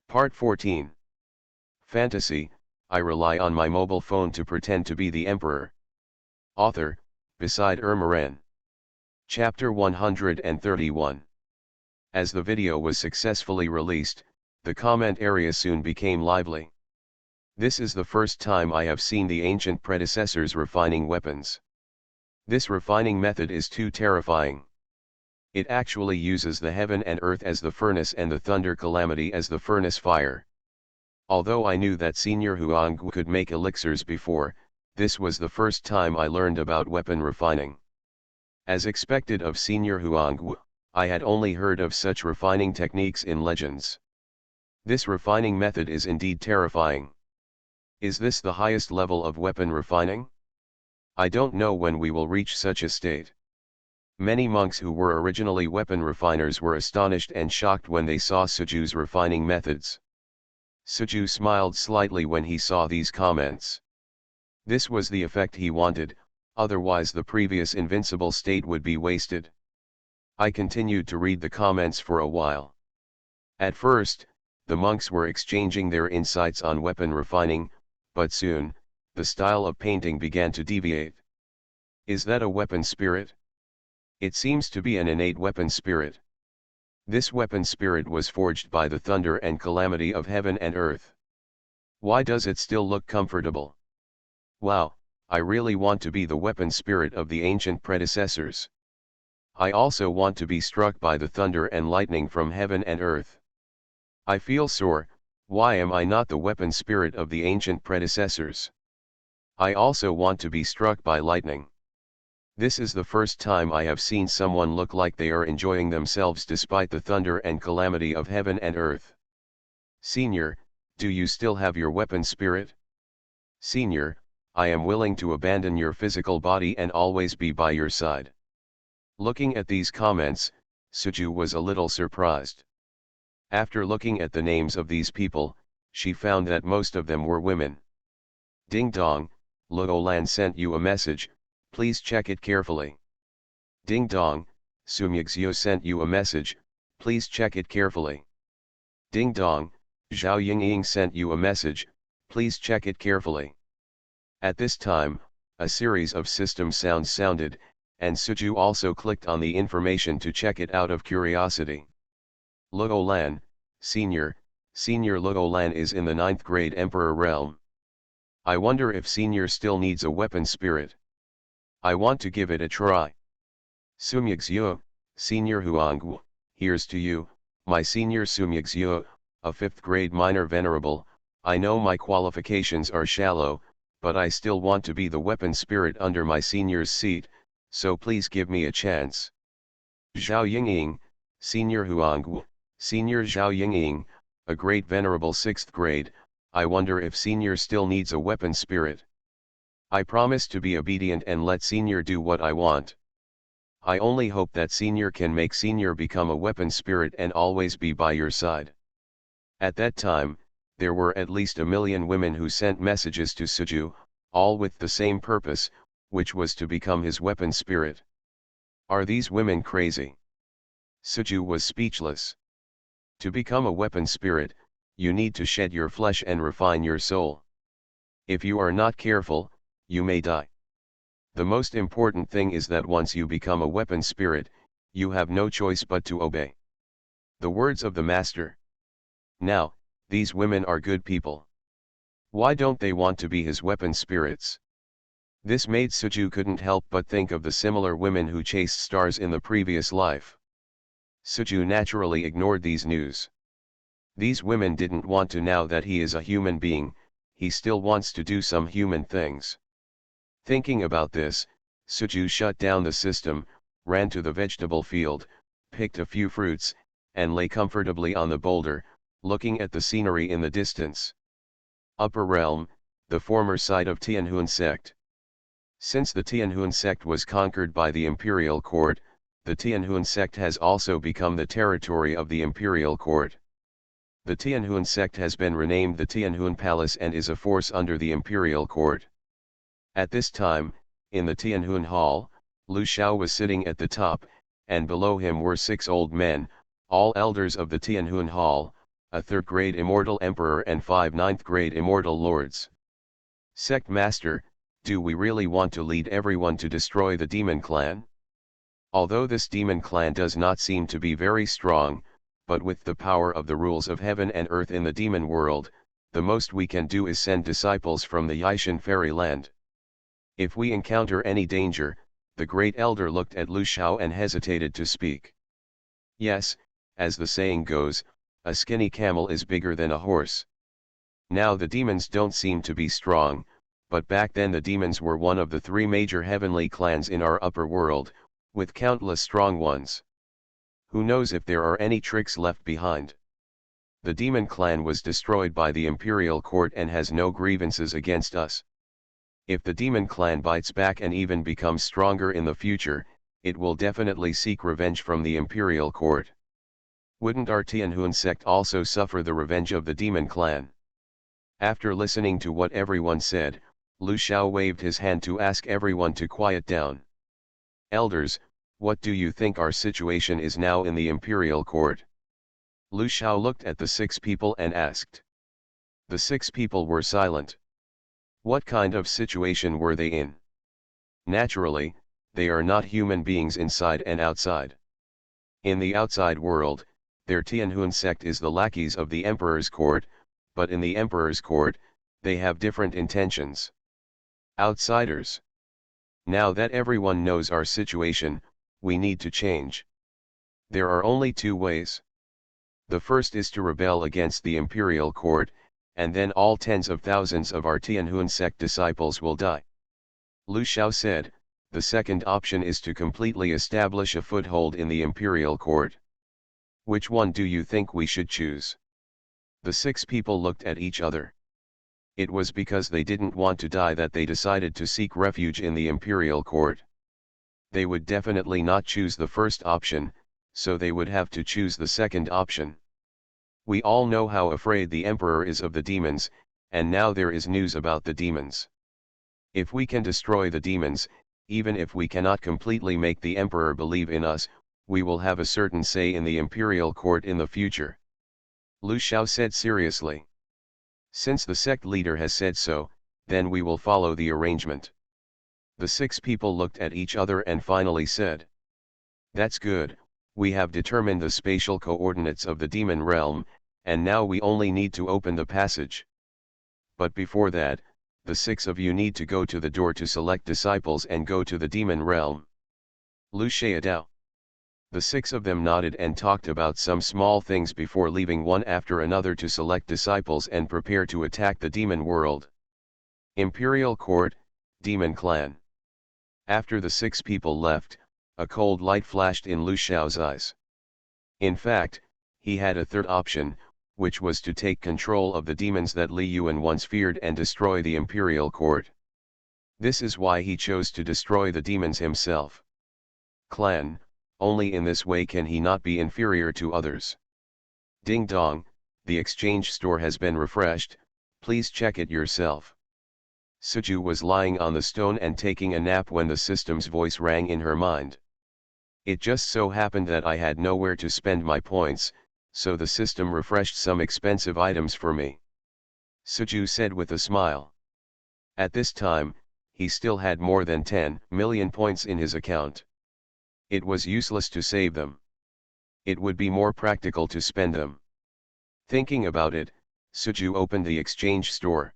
Part 14. Fantasy, I rely on my mobile phone to pretend to be the Emperor. Author, Beside Ermaren. Chapter 131. As the video was successfully released, the comment area soon became lively. This is the first time I have seen the ancient predecessors refining weapons. This refining method is too terrifying. It actually uses the heaven and earth as the furnace and the thunder calamity as the furnace fire. Although I knew that Senior Huang could make elixirs before, this was the first time I learned about weapon refining. As expected of Senior Huang, I had only heard of such refining techniques in legends. This refining method is indeed terrifying. Is this the highest level of weapon refining? I don't know when we will reach such a state. Many monks who were originally weapon refiners were astonished and shocked when they saw Suju's refining methods. Suju smiled slightly when he saw these comments. This was the effect he wanted, otherwise the previous invincible state would be wasted. I continued to read the comments for a while. At first, the monks were exchanging their insights on weapon refining, but soon, the style of painting began to deviate. Is that a weapon spirit? It seems to be an innate weapon spirit. This weapon spirit was forged by the thunder and calamity of heaven and earth. Why does it still look comfortable? Wow, I really want to be the weapon spirit of the ancient predecessors. I also want to be struck by the thunder and lightning from heaven and earth. I feel sore, why am I not the weapon spirit of the ancient predecessors? I also want to be struck by lightning. This is the first time I have seen someone look like they are enjoying themselves despite the thunder and calamity of heaven and earth. Senior, do you still have your weapon spirit? Senior, I am willing to abandon your physical body and always be by your side. Looking at these comments, Suju was a little surprised. After looking at the names of these people, she found that most of them were women. Ding dong, Luolan sent you a message, please check it carefully. Ding dong, Sumyxio sent you a message, please check it carefully. Ding dong, Zhao Yingying sent you a message, please check it carefully. At this time, a series of system sounds sounded, and Suju also clicked on the information to check it out of curiosity. Luolan, Senior Luolan is in the 9th grade Emperor realm. I wonder if Senior still needs a weapon spirit. I want to give it a try. Sumyxio, Senior Huang, here's to you, my Senior Sumyxio, a 5th grade minor venerable. I know my qualifications are shallow, but I still want to be the weapon spirit under my senior's seat, so please give me a chance. Zhao Yingying, Senior Huang, Senior Zhao Yingying, a great venerable 6th grade, I wonder if Senior still needs a weapon spirit. I promise to be obedient and let Senior do what I want. I only hope that Senior can make Senior become a weapon spirit and always be by your side. At that time, there were at least 1 million women who sent messages to Suju, all with the same purpose, which was to become his weapon spirit. Are these women crazy? Suju was speechless. To become a weapon spirit, you need to shed your flesh and refine your soul. If you are not careful, you may die. The most important thing is that once you become a weapon spirit, you have no choice but to obey the words of the master. Now, these women are good people. Why don't they want to be his weapon spirits? This made Suju couldn't help but think of the similar women who chased stars in the previous life. Suju naturally ignored these news. These women didn't want to now that he is a human being, he still wants to do some human things. Thinking about this, Suju shut down the system, ran to the vegetable field, picked a few fruits, and lay comfortably on the boulder, looking at the scenery in the distance. Upper Realm, the former site of Tianhun sect. Since the Tianhun sect was conquered by the imperial court, the Tianhun sect has also become the territory of the imperial court. The Tianhun sect has been renamed the Tianhun Palace and is a force under the imperial court. At this time, in the Tianhun Hall, Lu Xiao was sitting at the top, and below him were 6 old men, all elders of the Tianhun Hall, a third-grade immortal emperor and 5 ninth-grade immortal lords. Sect Master, do we really want to lead everyone to destroy the demon clan? Although this demon clan does not seem to be very strong, but with the power of the rules of heaven and earth in the demon world, the most we can do is send disciples from the Yishan fairyland. If we encounter any danger, the great elder looked at Lu Xiao and hesitated to speak. Yes, as the saying goes, a skinny camel is bigger than a horse. Now the demons don't seem to be strong, but back then the demons were one of the 3 major heavenly clans in our upper world, with countless strong ones. Who knows if there are any tricks left behind? The demon clan was destroyed by the imperial court and has no grievances against us. If the demon clan bites back and even becomes stronger in the future, it will definitely seek revenge from the imperial court. Wouldn't our Tianhun sect also suffer the revenge of the demon clan? After listening to what everyone said, Lu Xiao waved his hand to ask everyone to quiet down. Elders, what do you think our situation is now in the imperial court? Lu Xiao looked at the 6 people and asked. The 6 people were silent. What kind of situation were they in? Naturally, they are not human beings inside and outside. In the outside world, their Tianhun sect is the lackeys of the emperor's court, but in the emperor's court, they have different intentions. Outsiders. Now that everyone knows our situation, we need to change. There are only 2 ways. The first is to rebel against the imperial court, and then all tens of thousands of our Tianhun sect disciples will die. Lu Xiao said, the second option is to completely establish a foothold in the imperial court. Which one do you think we should choose? The 6 people looked at each other. It was because they didn't want to die that they decided to seek refuge in the imperial court. They would definitely not choose the first option, so they would have to choose the second option. We all know how afraid the emperor is of the demons, and now there is news about the demons. If we can destroy the demons, even if we cannot completely make the emperor believe in us, we will have a certain say in the imperial court in the future. Lu Xiao said seriously. Since the sect leader has said so, then we will follow the arrangement. The 6 people looked at each other and finally said. That's good, we have determined the spatial coordinates of the demon realm, and now we only need to open the passage. But before that, the 6 of you need to go to the door to select disciples and go to the demon realm. Lu Xiaodao. The 6 of them nodded and talked about some small things before leaving one after another to select disciples and prepare to attack the demon world. Imperial Court, Demon Clan. After the 6 people left, a cold light flashed in Lu Xiao's eyes. In fact, he had a third option, which was to take control of the demons that Li Yuan once feared and destroy the imperial court. This is why he chose to destroy the demons himself. Clan, only in this way can he not be inferior to others. Ding dong, the exchange store has been refreshed, please check it yourself. Suju was lying on the stone and taking a nap when the system's voice rang in her mind. It just so happened that I had nowhere to spend my points, so the system refreshed some expensive items for me. Suju said with a smile. At this time, he still had more than 10 million points in his account. It was useless to save them. It would be more practical to spend them. Thinking about it, Suju opened the exchange store.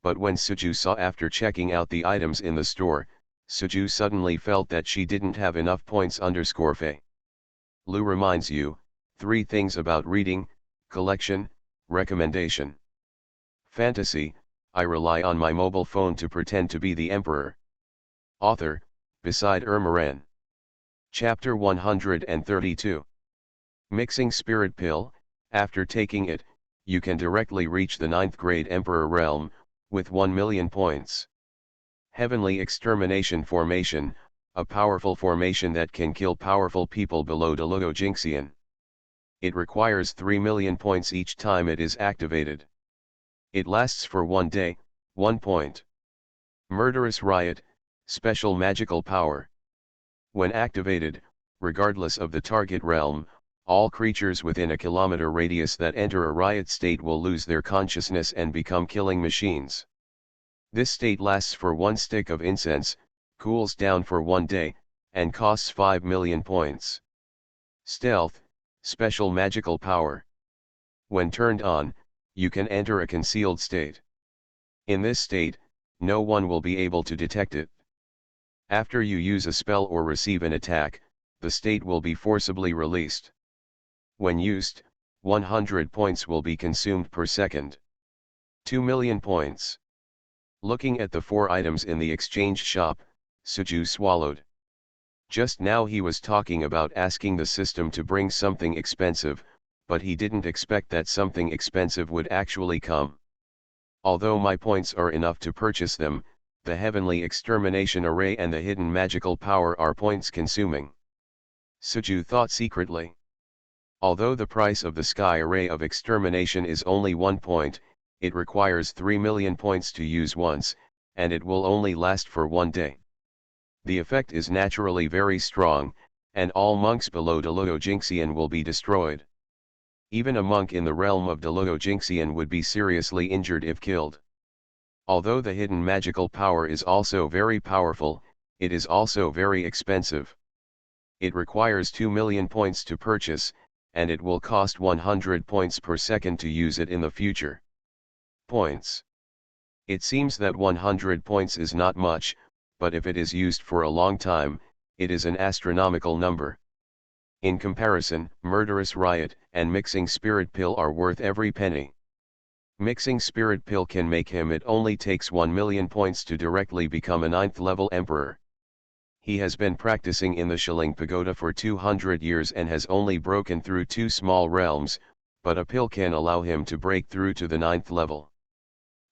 But when Suju saw after checking out the items in the store, Suju suddenly felt that she didn't have enough points. Fe. Lu reminds you, 3 things about reading, collection, recommendation. Fantasy, I rely on my mobile phone to pretend to be the emperor. Author, beside Ermaran. Chapter 132. Mixing Spirit Pill, after taking it, you can directly reach the 9th grade Emperor realm, with 1 million points. Heavenly Extermination Formation, a powerful formation that can kill powerful people below Delugo Jinxian. It requires 3 million points each time it is activated. It lasts for 1 day, 1 point. Murderous Riot, special magical power. When activated, regardless of the target realm, All creatures within a kilometer radius that enter a riot state will lose their consciousness and become killing machines. This state lasts for one stick of incense, cools down for 1 day, and costs 5 million points. Stealth, special magical power. When turned on, you can enter a concealed state. In this state, no one will be able to detect it. After you use a spell or receive an attack, the state will be forcibly released. When used, 100 points will be consumed per second. 2 million points. Looking at the 4 items in the exchange shop, Suju swallowed. Just now he was talking about asking the system to bring something expensive, but he didn't expect that something expensive would actually come. Although my points are enough to purchase them, the Heavenly Extermination Array and the Hidden Magical Power are points consuming. Suju thought secretly. Although the price of the Sky Array of Extermination is only 1 point, it requires 3 million points to use once, and it will only last for 1 day. The effect is naturally very strong, and all monks below Deluo Jinxian will be destroyed. Even a monk in the realm of Deluo Jinxian would be seriously injured if killed. Although the hidden magical power is also very powerful, it is also very expensive. It requires 2 million points to purchase, and it will cost 100 points per second to use it in the future. Points. It seems that 100 points is not much, but if it is used for a long time, it is an astronomical number. In comparison, Murderous Riot and Mixing Spirit Pill are worth every penny. Mixing Spirit Pill can make him. It only takes 1 million points to directly become a 9th level emperor. He has been practicing in the Shilling Pagoda for 200 years and has only broken through 2 small realms, but a pill can allow him to break through to the 9th level.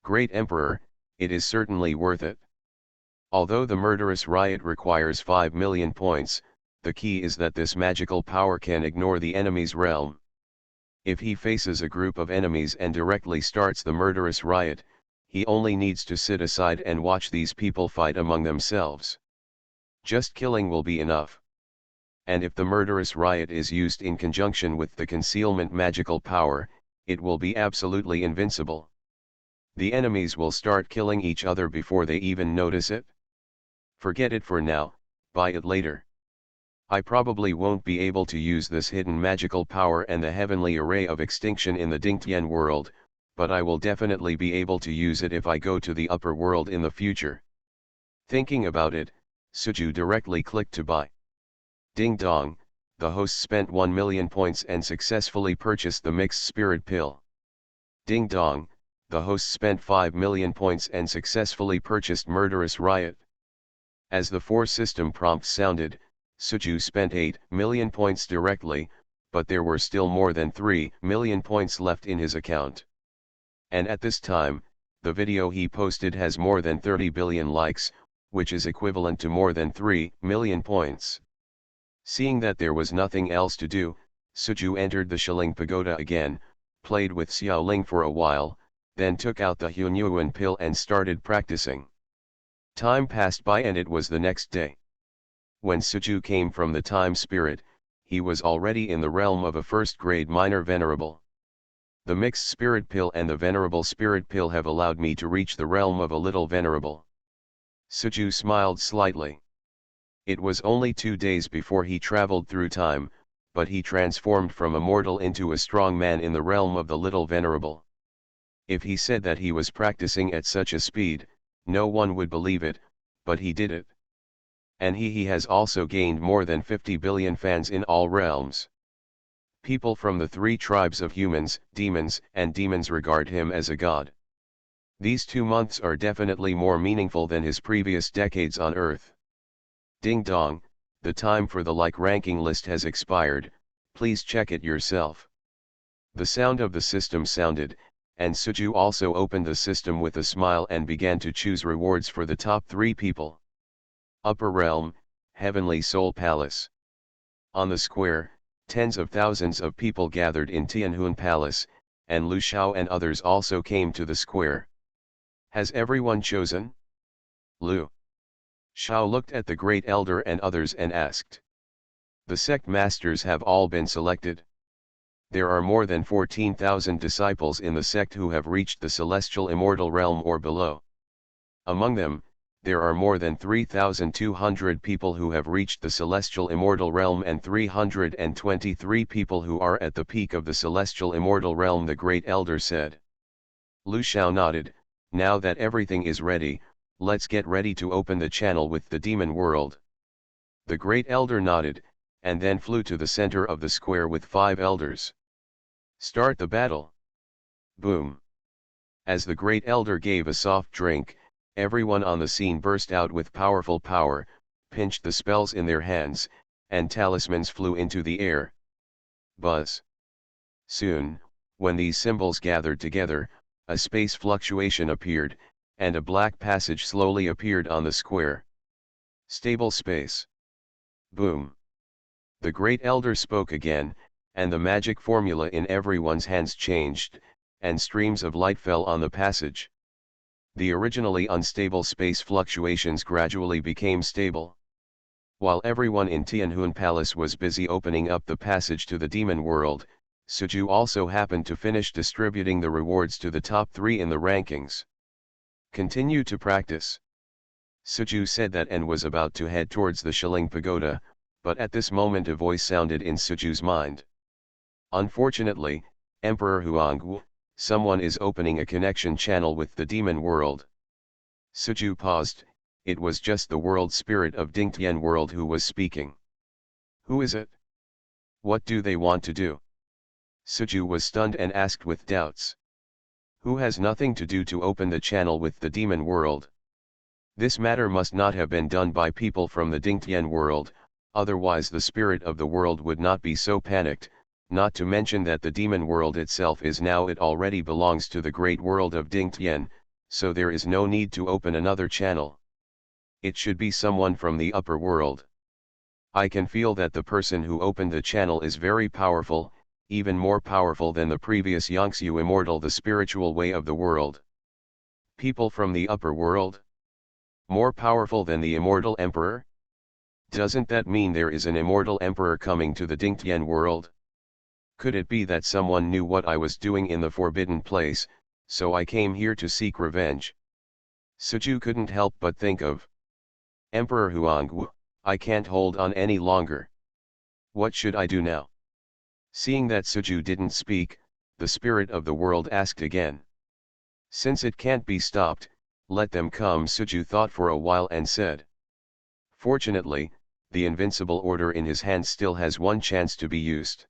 Great Emperor, it is certainly worth it. Although the Murderous Riot requires 5 million points, the key is that this magical power can ignore the enemy's realm. If he faces a group of enemies and directly starts the Murderous Riot, he only needs to sit aside and watch these people fight among themselves. Just killing will be enough. And if the Murderous Riot is used in conjunction with the concealment magical power, it will be absolutely invincible. The enemies will start killing each other before they even notice it. Forget it for now, buy it later. I probably won't be able to use this hidden magical power and the heavenly array of extinction in the Dingtian world, but I will definitely be able to use it if I go to the upper world in the future. Thinking about it, Suju directly clicked to buy. Ding dong, the host spent 1 million points and successfully purchased the mixed spirit pill. Ding dong, the host spent 5 million points and successfully purchased Murderous Riot. As the 4 system prompts sounded, Suju spent 8 million points directly, but there were still more than 3 million points left in his account. And at this time, the video he posted has more than 30 billion likes, which is equivalent to more than 3 million points. Seeing that there was nothing else to do, Suju entered the Shilling Pagoda again, played with Xiaoling for a while, then took out the Hunyuan pill and started practicing. Time passed by and it was the next day. When Suju came from the time spirit, he was already in the realm of a first-grade minor venerable. The mixed spirit pill and the venerable spirit pill have allowed me to reach the realm of a little venerable. Suju smiled slightly. It was only 2 days before he traveled through time, but he transformed from a mortal into a strong man in the realm of the little venerable. If he said that he was practicing at such a speed, no one would believe it, but he did it. And he has also gained more than 50 billion fans in all realms. People from the 3 tribes of humans, demons, and demons regard him as a god. These 2 months are definitely more meaningful than his previous decades on Earth. Ding dong, the time for the like ranking list has expired, please check it yourself. The sound of the system sounded, and Suju also opened the system with a smile and began to choose rewards for the top 3 people. Upper Realm, Heavenly Soul Palace. On the square, tens of thousands of people gathered in Tianhun Palace, and Lu Xiao and others also came to the square. Has everyone chosen? Lu Xiao looked at the great elder and others and asked. The sect masters have all been selected. There are more than 14,000 disciples in the sect who have reached the celestial immortal realm or below. Among them, there are more than 3,200 people who have reached the celestial immortal realm and 323 people who are at the peak of the celestial immortal realm, the great elder said. Lu Shao nodded. Now that everything is ready, let's get ready to open the channel with the demon world. The great elder nodded, and then flew to the center of the square with 5 elders. Start the battle. Boom. As the great elder gave a soft drink, everyone on the scene burst out with powerful power, pinched the spells in their hands, and talismans flew into the air. Buzz. Soon, when these symbols gathered together, a space fluctuation appeared, and a black passage slowly appeared on the square. Stable space. Boom. The great elder spoke again, and the magic formula in everyone's hands changed, and streams of light fell on the passage. The originally unstable space fluctuations gradually became stable. While everyone in Tianhun Palace was busy opening up the passage to the demon world, Suju also happened to finish distributing the rewards to the top 3 in the rankings. Continue to practice. Suju said that and was about to head towards the Shilling Pagoda, but at this moment a voice sounded in Suju's mind. Unfortunately, Emperor Huangwu, someone is opening a connection channel with the demon world. Suju paused. It was just the world spirit of Dingtian world who was speaking. Who is it? What do they want to do? Suju was stunned and asked with doubts. Who has nothing to do to open the channel with the demon world? This matter must not have been done by people from the Dingtian world, otherwise the spirit of the world would not be so panicked, not to mention that the demon world itself is now it already belongs to the great world of Dingtian, so there is no need to open another channel. It should be someone from the upper world. I can feel that the person who opened the channel is very powerful, even more powerful than the previous Yongsu Immortal, the spiritual way of the world. People from the upper world? More powerful than the immortal emperor? Doesn't that mean there is an immortal emperor coming to the Dingtian world? Could it be that someone knew what I was doing in the forbidden place, so I came here to seek revenge? Suju couldn't help but think of Emperor Huangwu. I can't hold on any longer. What should I do now? Seeing that Suju didn't speak, the spirit of the world asked again. Since it can't be stopped, let them come. Suju thought for a while and said. Fortunately, the invincible order in his hand still has one chance to be used.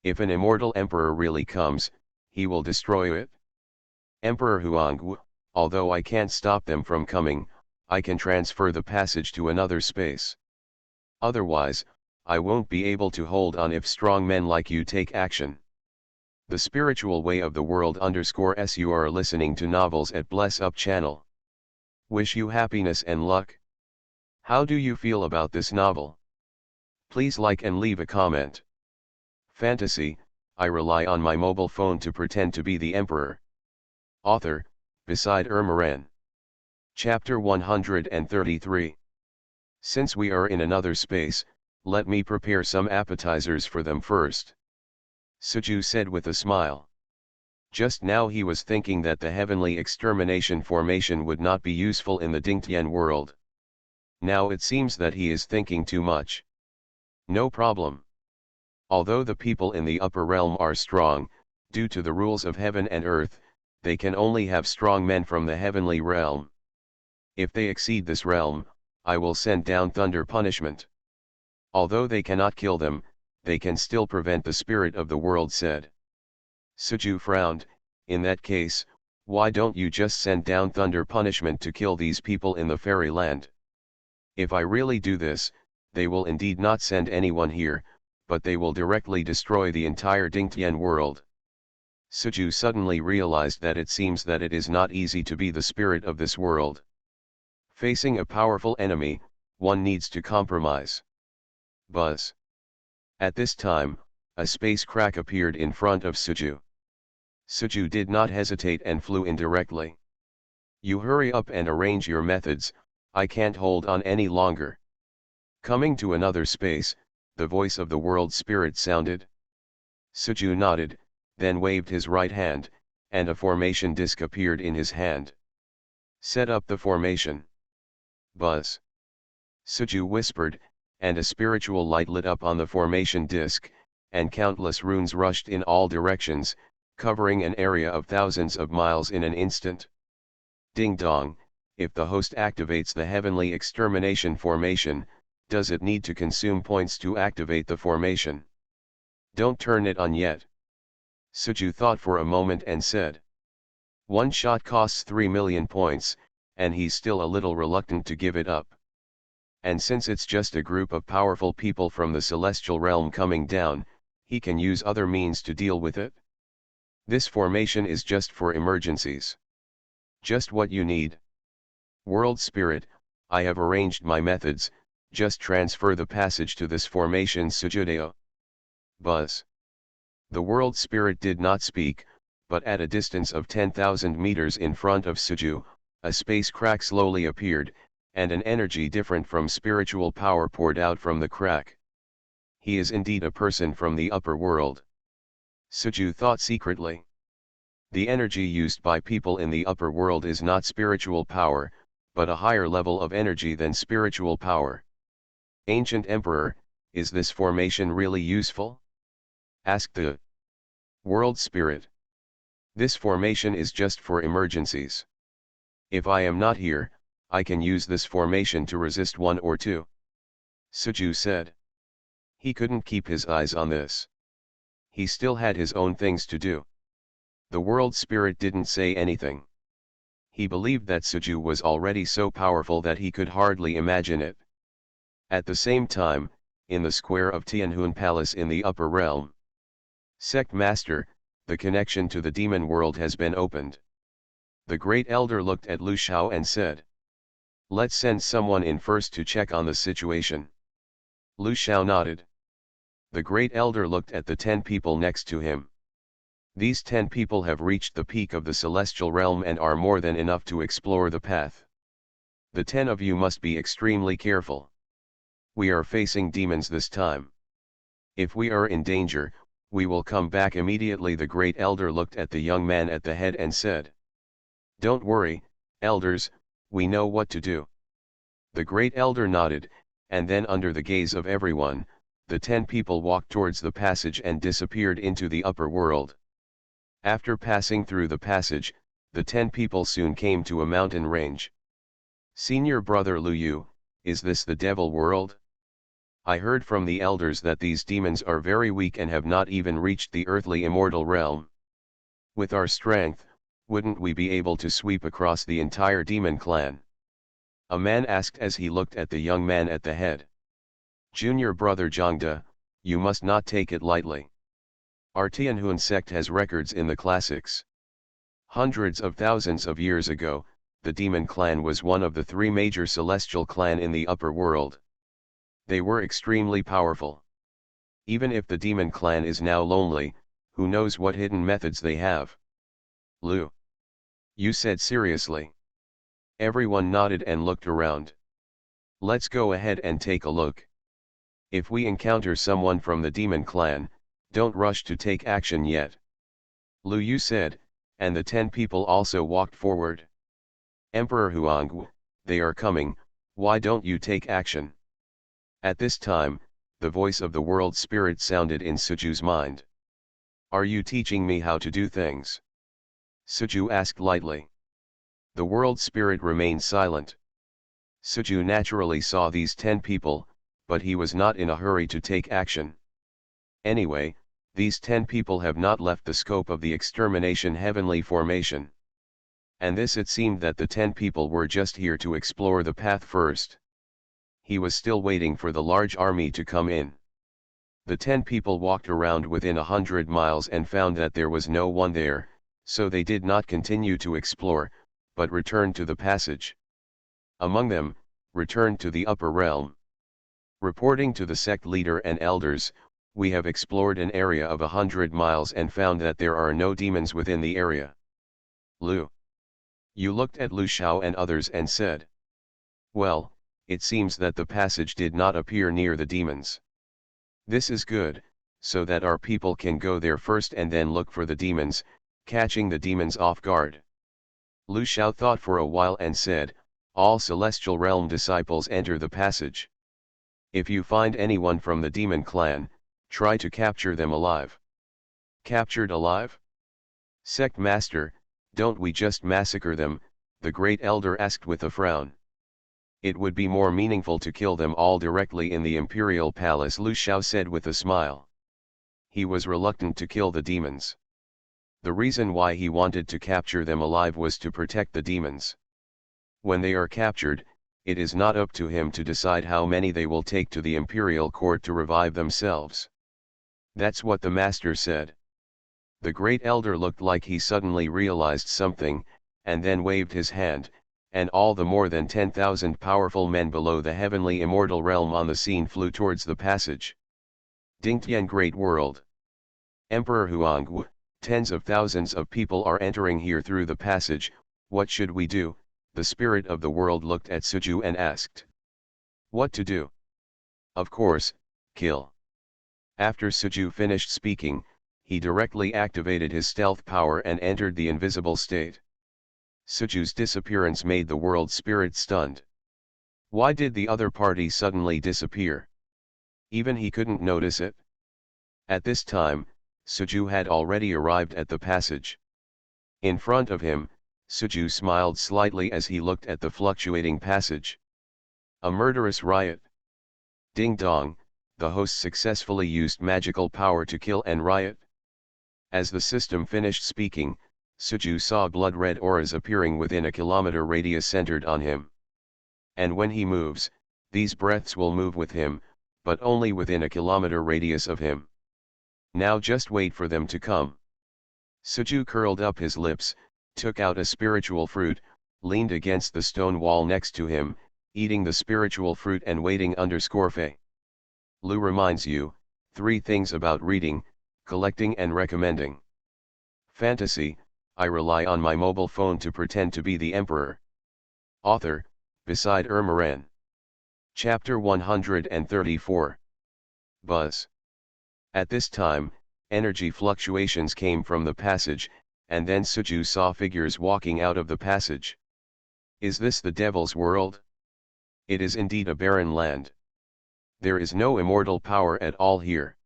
If an immortal emperor really comes, he will destroy it. Emperor Huangwu, although I can't stop them from coming, I can transfer the passage to another space. Otherwise, I won't be able to hold on if strong men like you take action. The spiritual way of the world _s. You are listening to novels at Bless Up channel. Wish you happiness and luck. How do you feel about this novel? Please like and leave a comment. Fantasy, I rely on my mobile phone to pretend to be the emperor. Author, beside Ermaran. Chapter 133. Since we are in another space, let me prepare some appetizers for them first. Suju said with a smile. Just now he was thinking that the heavenly extermination formation would not be useful in the Dingtian world. Now it seems that he is thinking too much. No problem. Although the people in the upper realm are strong, due to the rules of heaven and earth, they can only have strong men from the heavenly realm. If they exceed this realm, I will send down thunder punishment. Although they cannot kill them, they can still prevent the spirit of the world said. Suju frowned. In that case, why don't you just send down thunder punishment to kill these people in the fairyland? If I really do this, they will indeed not send anyone here, but they will directly destroy the entire Dingtian world. Suju suddenly realized that it seems that it is not easy to be the spirit of this world. Facing a powerful enemy, one needs to compromise. Buzz. At this time, a space crack appeared in front of Suju. Suju did not hesitate and flew in directly. You hurry up and arrange your methods, I can't hold on any longer. Coming to another space, the voice of the world spirit sounded. Suju nodded, then waved his right hand, and a formation disc appeared in his hand. Set up the formation. Buzz. Suju whispered, and a spiritual light lit up on the formation disc, and countless runes rushed in all directions, covering an area of thousands of miles in an instant. Ding dong, if the host activates the heavenly extermination formation, does it need to consume points to activate the formation? Don't turn it on yet. Suju thought for a moment and said. One shot costs 3 million points, and he's still a little reluctant to give it up. And since it's just a group of powerful people from the celestial realm coming down, he can use other means to deal with it. This formation is just for emergencies. Just what you need. World Spirit, I have arranged my methods, just transfer the passage to this formation Sujudeo. Buzz. The World Spirit did not speak, but at a distance of 10,000 meters in front of Suju, a space crack slowly appeared, and an energy different from spiritual power poured out from the crack. He is indeed a person from the upper world. Suju thought secretly. The energy used by people in the upper world is not spiritual power, but a higher level of energy than spiritual power. Ancient Emperor, is this formation really useful? Asked the World Spirit. This formation is just for emergencies. If I am not here, I can use this formation to resist one or two. Suju said. He couldn't keep his eyes on this. He still had his own things to do. The World Spirit didn't say anything. He believed that Suju was already so powerful that he could hardly imagine it. At the same time, in the square of Tianhun Palace in the upper realm. Sect Master, the connection to the demon world has been opened. The Great Elder looked at Lu Xiao and said. Let's send someone in first to check on the situation. Lu Xiao nodded. The Great Elder looked at the 10 people next to him. These 10 people have reached the peak of the celestial realm and are more than enough to explore the path. The 10 of you must be extremely careful. We are facing demons this time. If we are in danger, we will come back immediately. The Great Elder looked at the young man at the head and said. Don't worry, elders, we know what to do. The Great Elder nodded, and then under the gaze of everyone, the 10 people walked towards the passage and disappeared into the upper world. After passing through the passage, the 10 people soon came to a mountain range. Senior brother Lu Yu, is this the devil world? I heard from the elders that these demons are very weak and have not even reached the earthly immortal realm. With our strength, wouldn't we be able to sweep across the entire demon clan? A man asked as he looked at the young man at the head. Junior brother Zhangde, you must not take it lightly. Our Tianhun sect has records in the classics. Hundreds of thousands of years ago, the demon clan was one of the 3 major celestial clan in the upper world. They were extremely powerful. Even if the demon clan is now lonely, who knows what hidden methods they have? Lu. You said seriously. Everyone nodded and looked around. Let's go ahead and take a look. If we encounter someone from the demon clan, don't rush to take action yet. Lu Yu said, and the 10 people also walked forward. Emperor Huangwu, they are coming, why don't you take action? At this time, the voice of the world spirit sounded in Suju's mind. Are you teaching me how to do things? Suju asked lightly. The world spirit remained silent. Suju naturally saw these 10 people, but he was not in a hurry to take action. Anyway, these 10 people have not left the scope of the extermination heavenly formation. And this it seemed that the 10 people were just here to explore the path first. He was still waiting for the large army to come in. The 10 people walked around within 100 miles and found that there was no one there, so they did not continue to explore, but returned to the passage. Among them, returned to the upper realm. Reporting to the sect leader and elders, we have explored an area of 100 miles and found that there are no demons within the area. Lu. You looked at Lu Xiao and others and said. Well, it seems that the passage did not appear near the demons. This is good, so that our people can go there first and then look for the demons, catching the demons off guard. Lu Xiao thought for a while and said, all celestial realm disciples enter the passage. If you find anyone from the demon clan, try to capture them alive. Captured alive? Sect Master, don't we just massacre them? The great elder asked with a frown. It would be more meaningful to kill them all directly in the imperial palace, Lu Xiao said with a smile. He was reluctant to kill the demons. The reason why he wanted to capture them alive was to protect the demons. When they are captured, it is not up to him to decide how many they will take to the imperial court to revive themselves. That's what the master said. The great elder looked like he suddenly realized something, and then waved his hand, and all the more than 10,000 powerful men below the heavenly immortal realm on the scene flew towards the passage. Dingtian Great World. Emperor Huangwu, tens of thousands of people are entering here through the passage, what should we do? The spirit of the world looked at Suju and asked. What to do? Of course, kill. After Suju finished speaking, he directly activated his stealth power and entered the invisible state. Suju's disappearance made the world spirit stunned. Why did the other party suddenly disappear? Even he couldn't notice it. At this time, Suju had already arrived at the passage. In front of him, Suju smiled slightly as he looked at the fluctuating passage. A murderous riot. Ding dong, the host successfully used magical power to kill and riot. As the system finished speaking, Suju saw blood-red auras appearing within a kilometer radius centered on him. And when he moves, these breaths will move with him, but only within a kilometer radius of him. Now just wait for them to come. Suju curled up his lips, took out a spiritual fruit, leaned against the stone wall next to him, eating the spiritual fruit and waiting _Fe. Lu reminds you, 3 things about reading, collecting and recommending. Fantasy, I rely on my mobile phone to pretend to be the emperor. Author, beside Ermaran. Chapter 134. Buzz. At this time, energy fluctuations came from the passage, and then Suju saw figures walking out of the passage. Is this the devil's world? It is indeed a barren land. There is no immortal power at all here.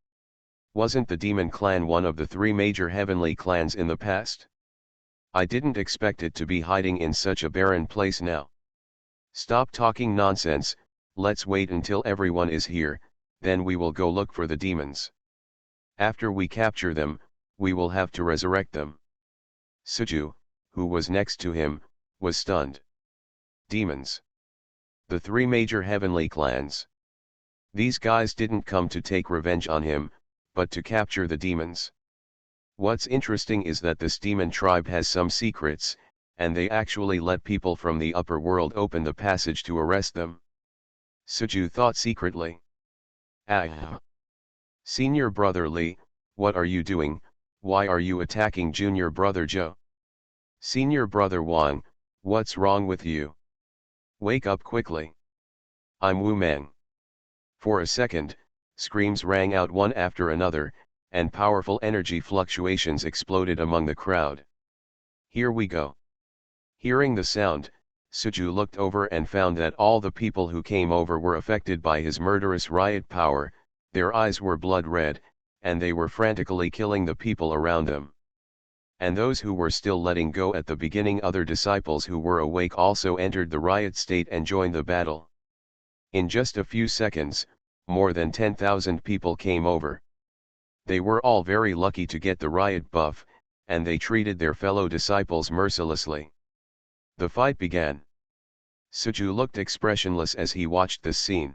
Wasn't the demon clan one of the 3 major heavenly clans in the past? I didn't expect it to be hiding in such a barren place now. Stop talking nonsense, let's wait until everyone is here, then we will go look for the demons. After we capture them, we will have to resurrect them. Suju, who was next to him, was stunned. Demons. The 3 major heavenly clans. These guys didn't come to take revenge on him, but to capture the demons. What's interesting is that this demon tribe has some secrets, and they actually let people from the upper world open the passage to arrest them. Suju thought secretly. Ah. Senior brother Li, what are you doing? Why are you attacking junior brother Zhou? Senior brother Wang, what's wrong with you? Wake up quickly. I'm Wu Meng. For a second, screams rang out one after another, and powerful energy fluctuations exploded among the crowd. Here we go. Hearing the sound, Suju looked over and found that all the people who came over were affected by his murderous riot power, their eyes were blood red, and they were frantically killing the people around them. And those who were still letting go at the beginning, other disciples who were awake also entered the riot state and joined the battle. In just a few seconds, more than 10,000 people came over. They were all very lucky to get the riot buff, and they treated their fellow disciples mercilessly. The fight began. Suju looked expressionless as he watched this scene.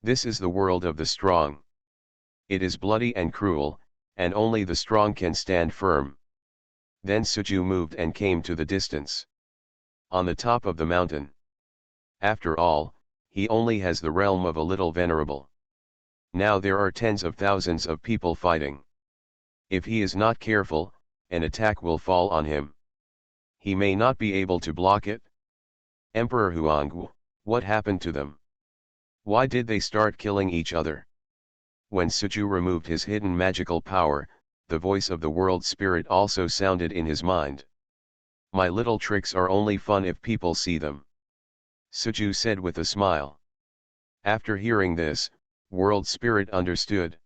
This is the world of the strong. It is bloody and cruel, and only the strong can stand firm. Then Suju moved and came to the distance. On the top of the mountain. After all, he only has the realm of a little venerable. Now there are tens of thousands of people fighting. If he is not careful, an attack will fall on him. He may not be able to block it. Emperor Huangwu, what happened to them? Why did they start killing each other? When Suju removed his hidden magical power, the voice of the world spirit also sounded in his mind. My little tricks are only fun if people see them, Suju said with a smile. After hearing this, world spirit understood.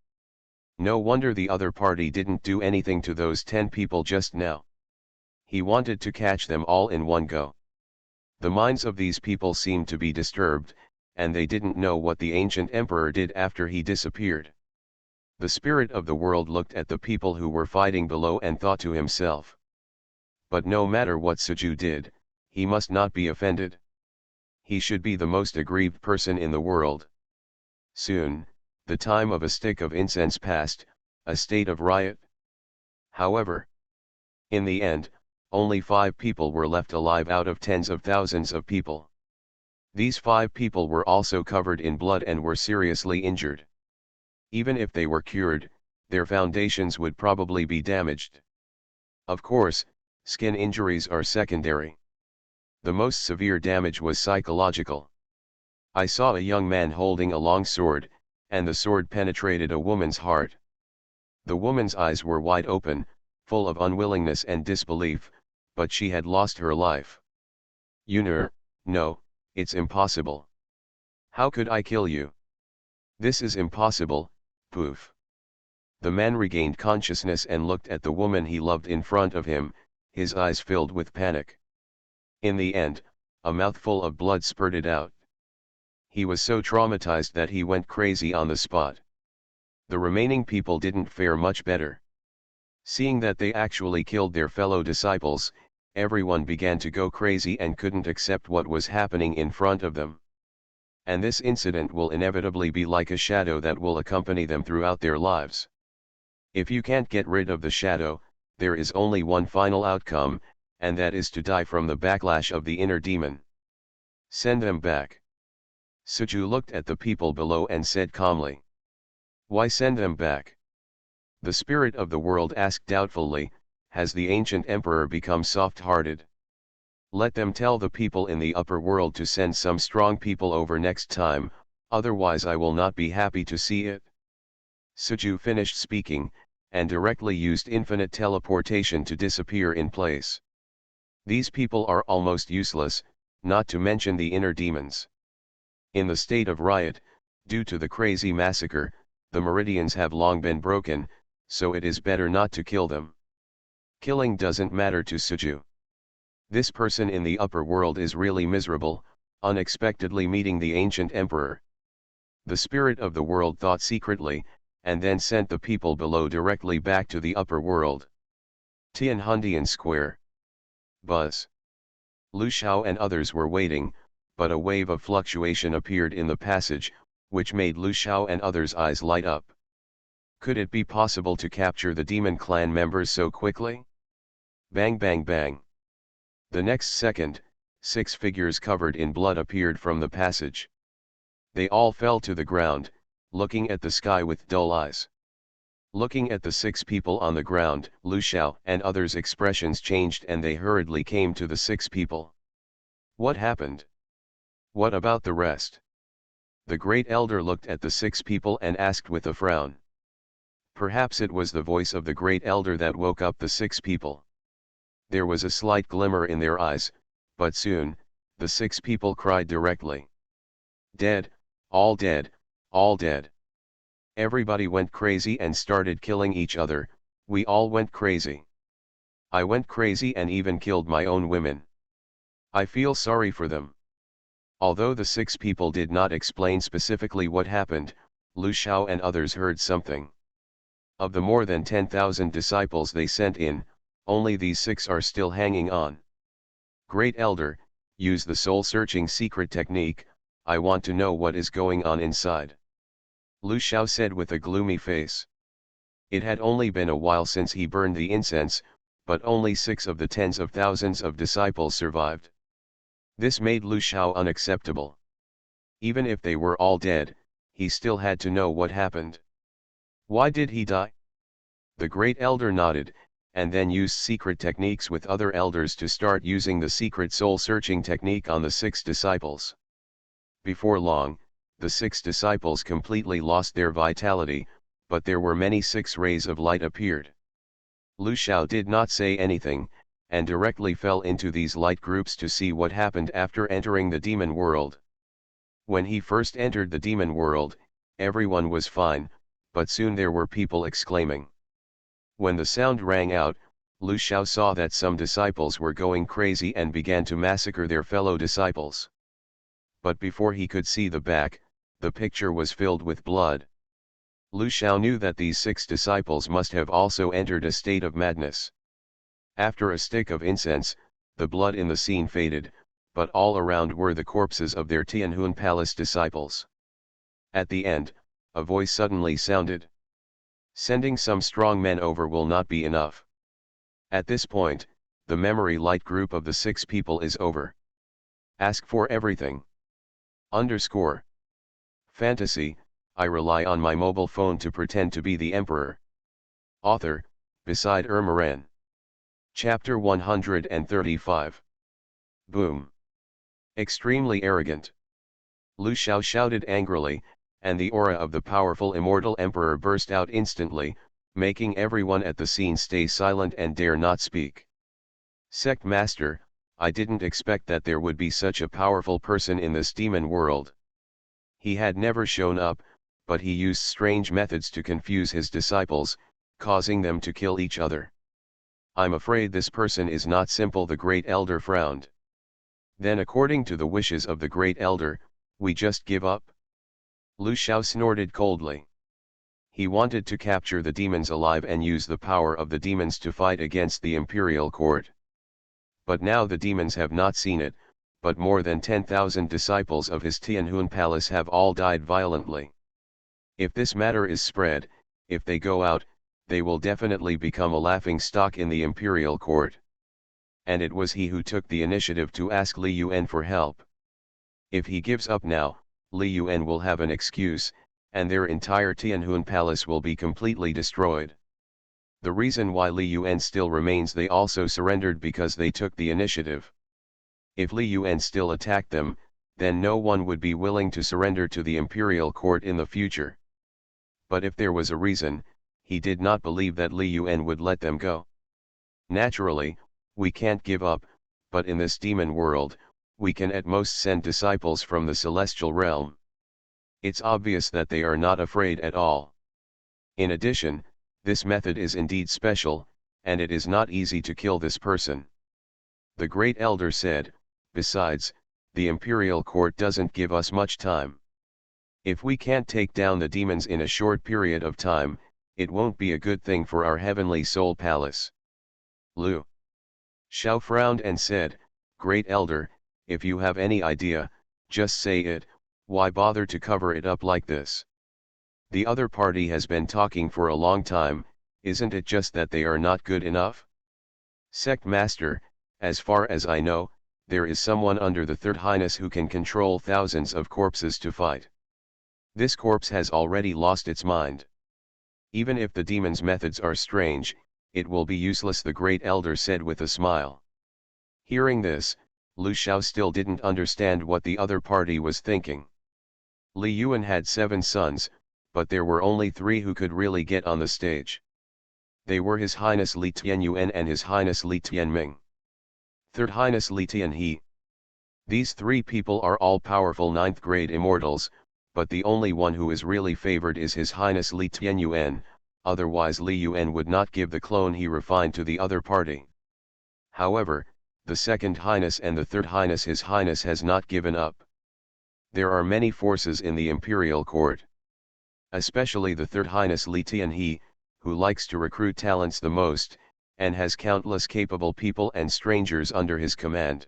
No wonder the other party didn't do anything to those 10 people just now. He wanted to catch them all in one go. The minds of these people seemed to be disturbed, and they didn't know what the ancient emperor did after he disappeared. The spirit of the world looked at the people who were fighting below and thought to himself. But no matter what Suju did, he must not be offended. He should be the most aggrieved person in the world. Soon, the time of a stick of incense passed, a state of riot. However, in the end, only 5 people were left alive out of tens of thousands of people. These 5 people were also covered in blood and were seriously injured. Even if they were cured, their foundations would probably be damaged. Of course, skin injuries are secondary. The most severe damage was psychological. I saw a young man holding a long sword, and the sword penetrated a woman's heart. The woman's eyes were wide open, full of unwillingness and disbelief, but she had lost her life. No, it's impossible. How could I kill you? This is impossible, poof. The man regained consciousness and looked at the woman he loved in front of him, his eyes filled with panic. In the end, a mouthful of blood spurted out. He was so traumatized that he went crazy on the spot. The remaining people didn't fare much better. Seeing that they actually killed their fellow disciples, everyone began to go crazy and couldn't accept what was happening in front of them. And this incident will inevitably be like a shadow that will accompany them throughout their lives. If you can't get rid of the shadow, there is only one final outcome, and that is to die from the backlash of the inner demon. Send them back. Suju looked at the people below and said calmly. Why send them back? The spirit of the world asked doubtfully, has the ancient emperor become soft-hearted? Let them tell the people in the upper world to send some strong people over next time, otherwise I will not be happy to see it. Suju finished speaking, and directly used infinite teleportation to disappear in place. These people are almost useless, not to mention the inner demons. In the state of riot, due to the crazy massacre, the meridians have long been broken, so it is better not to kill them. Killing doesn't matter to Suju. This person in the upper world is really miserable, unexpectedly meeting the ancient emperor. The spirit of the world thought secretly, and then sent the people below directly back to the upper world. Tianhundian Square. Buzz. Lu Xiao and others were waiting, but a wave of fluctuation appeared in the passage, which made Lu Xiao and others' eyes light up. Could it be possible to capture the demon clan members so quickly? Bang bang bang. The next second, 6 figures covered in blood appeared from the passage. They all fell to the ground, looking at the sky with dull eyes. Looking at the 6 people on the ground, Lu Xiao and others' expressions changed and they hurriedly came to the 6 people. What happened? What about the rest? The great elder looked at the 6 people and asked with a frown. Perhaps it was the voice of the great elder that woke up the 6 people. There was a slight glimmer in their eyes, but soon, the 6 people cried directly. Dead, all dead, all dead. Everybody went crazy and started killing each other, we all went crazy. I went crazy and even killed my own women. I feel sorry for them. Although the 6 people did not explain specifically what happened, Lu Xiao and others heard something. Of the more than 10,000 disciples they sent in, only these 6 are still hanging on. Great Elder, use the soul-searching secret technique, I want to know what is going on inside. Lu Xiao said with a gloomy face. It had only been a while since he burned the incense, but only 6 of the tens of thousands of disciples survived. This made Lu Xiao unacceptable. Even if they were all dead, he still had to know what happened. Why did he die? The great elder nodded, and then used secret techniques with other elders to start using the secret soul-searching technique on the 6 disciples. Before long, the 6 disciples completely lost their vitality, but there were many 6 rays of light appeared. Lu Xiao did not say anything, and directly fell into these light groups to see what happened after entering the demon world. When he first entered the demon world, everyone was fine, but soon there were people exclaiming. When the sound rang out, Lu Xiao saw that some disciples were going crazy and began to massacre their fellow disciples. But before he could see the back, the picture was filled with blood. Lu Xiao knew that these 6 disciples must have also entered a state of madness. After a stick of incense, the blood in the scene faded, but all around were the corpses of their Tianhun Palace disciples. At the end, a voice suddenly sounded. Sending some strong men over will not be enough. At this point, the memory light group of the 6 people is over. Ask for everything. _ Fantasy, I rely on my mobile phone to pretend to be the emperor. Author, beside Ermaran. Chapter 135. Boom. Extremely arrogant. Lu Xiao shouted angrily, and the aura of the powerful immortal emperor burst out instantly, making everyone at the scene stay silent and dare not speak. Sect Master, I didn't expect that there would be such a powerful person in this demon world. He had never shown up, but he used strange methods to confuse his disciples, causing them to kill each other. I'm afraid this person is not simple. The great elder frowned. Then, according to the wishes of the great elder, we just give up? Lu Xiao snorted coldly. He wanted to capture the demons alive and use the power of the demons to fight against the imperial court. But now the demons have not seen it, but more than 10,000 disciples of his Tianhun Palace have all died violently. If this matter is spread, if they go out, they will definitely become a laughing stock in the imperial court. And it was he who took the initiative to ask Li Yuan for help. If he gives up now, Li Yuan will have an excuse, and their entire Tianhun Palace will be completely destroyed. The reason why Li Yuan still remains, they also surrendered because they took the initiative. If Li Yuan still attacked them, then no one would be willing to surrender to the imperial court in the future. But if there was a reason, he did not believe that Li Yuan would let them go. Naturally, we can't give up, but in this demon world, we can at most send disciples from the celestial realm. It's obvious that they are not afraid at all. In addition, this method is indeed special, and it is not easy to kill this person. The great elder said, besides, the imperial court doesn't give us much time. If we can't take down the demons in a short period of time, it won't be a good thing for our heavenly soul palace. Lu Xiao frowned and said, Great elder, if you have any idea, just say it. Why bother to cover it up like this? The other party has been talking for a long time, isn't it just that they are not good enough? Sect Master, as far as I know, there is someone under the Third Highness who can control thousands of corpses to fight. This corpse has already lost its mind. Even if the demon's methods are strange, it will be useless, the great elder said with a smile. Hearing this, Lu Xiao still didn't understand what the other party was thinking. Li Yuan had 7 sons, but there were only 3 who could really get on the stage. They were His Highness Li Tianyuan and His Highness Li Tianming. Third Highness Li Tianhe. These 3 people are all powerful 9th grade immortals, but the only one who is really favored is His Highness Li Tianyuan, otherwise Li Yuan would not give the clone he refined to the other party. However, the Second Highness and the Third Highness His Highness has not given up. There are many forces in the imperial court. Especially the Third Highness Li Tianhe, who likes to recruit talents the most, and has countless capable people and strangers under his command.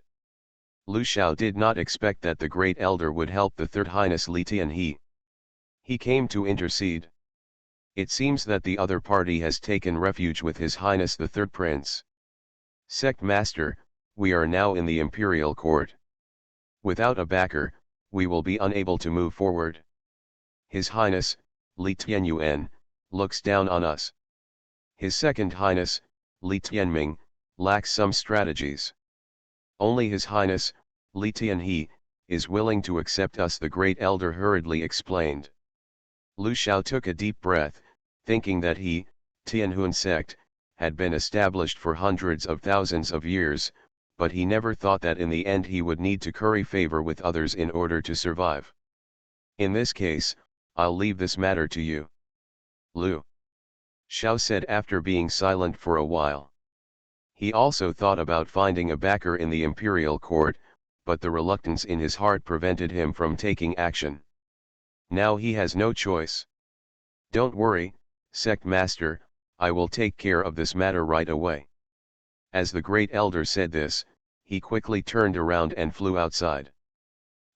Lu Xiao did not expect that the great elder would help the Third Highness Li Tianhe. He came to intercede. It seems that the other party has taken refuge with His Highness the Third Prince. Sect Master, we are now in the imperial court. Without a backer, we will be unable to move forward. His Highness, Li Tianyuan, looks down on us. His Second Highness, Li Tianming, lacks some strategies. Only His Highness, Li Tianhe, is willing to accept us, the great elder hurriedly explained. Lu Xiao took a deep breath, thinking that Tianhun sect, had been established for hundreds of thousands of years, but he never thought that in the end he would need to curry favor with others in order to survive. In this case, I'll leave this matter to you. Lu Xiao said after being silent for a while. He also thought about finding a backer in the imperial court, but the reluctance in his heart prevented him from taking action. Now he has no choice. Don't worry, sect master, I will take care of this matter right away. As the great elder said this, he quickly turned around and flew outside.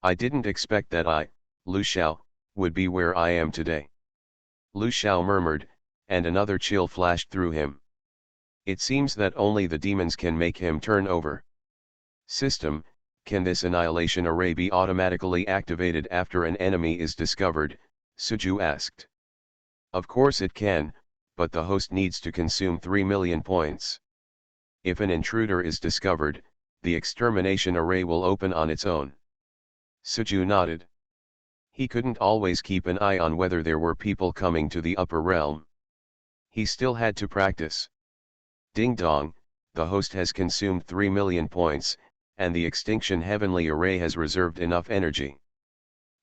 I didn't expect that I, Lu Xiao, would be where I am today. Lu Xiao murmured, and another chill flashed through him. It seems that only the demons can make him turn over. System, can this annihilation array be automatically activated after an enemy is discovered? Suju asked. Of course it can, but the host needs to consume 3 million points. If an intruder is discovered, the extermination array will open on its own. Suju nodded. He couldn't always keep an eye on whether there were people coming to the upper realm. He still had to practice. Ding dong, the host has consumed 3 million points, and the extinction heavenly array has reserved enough energy.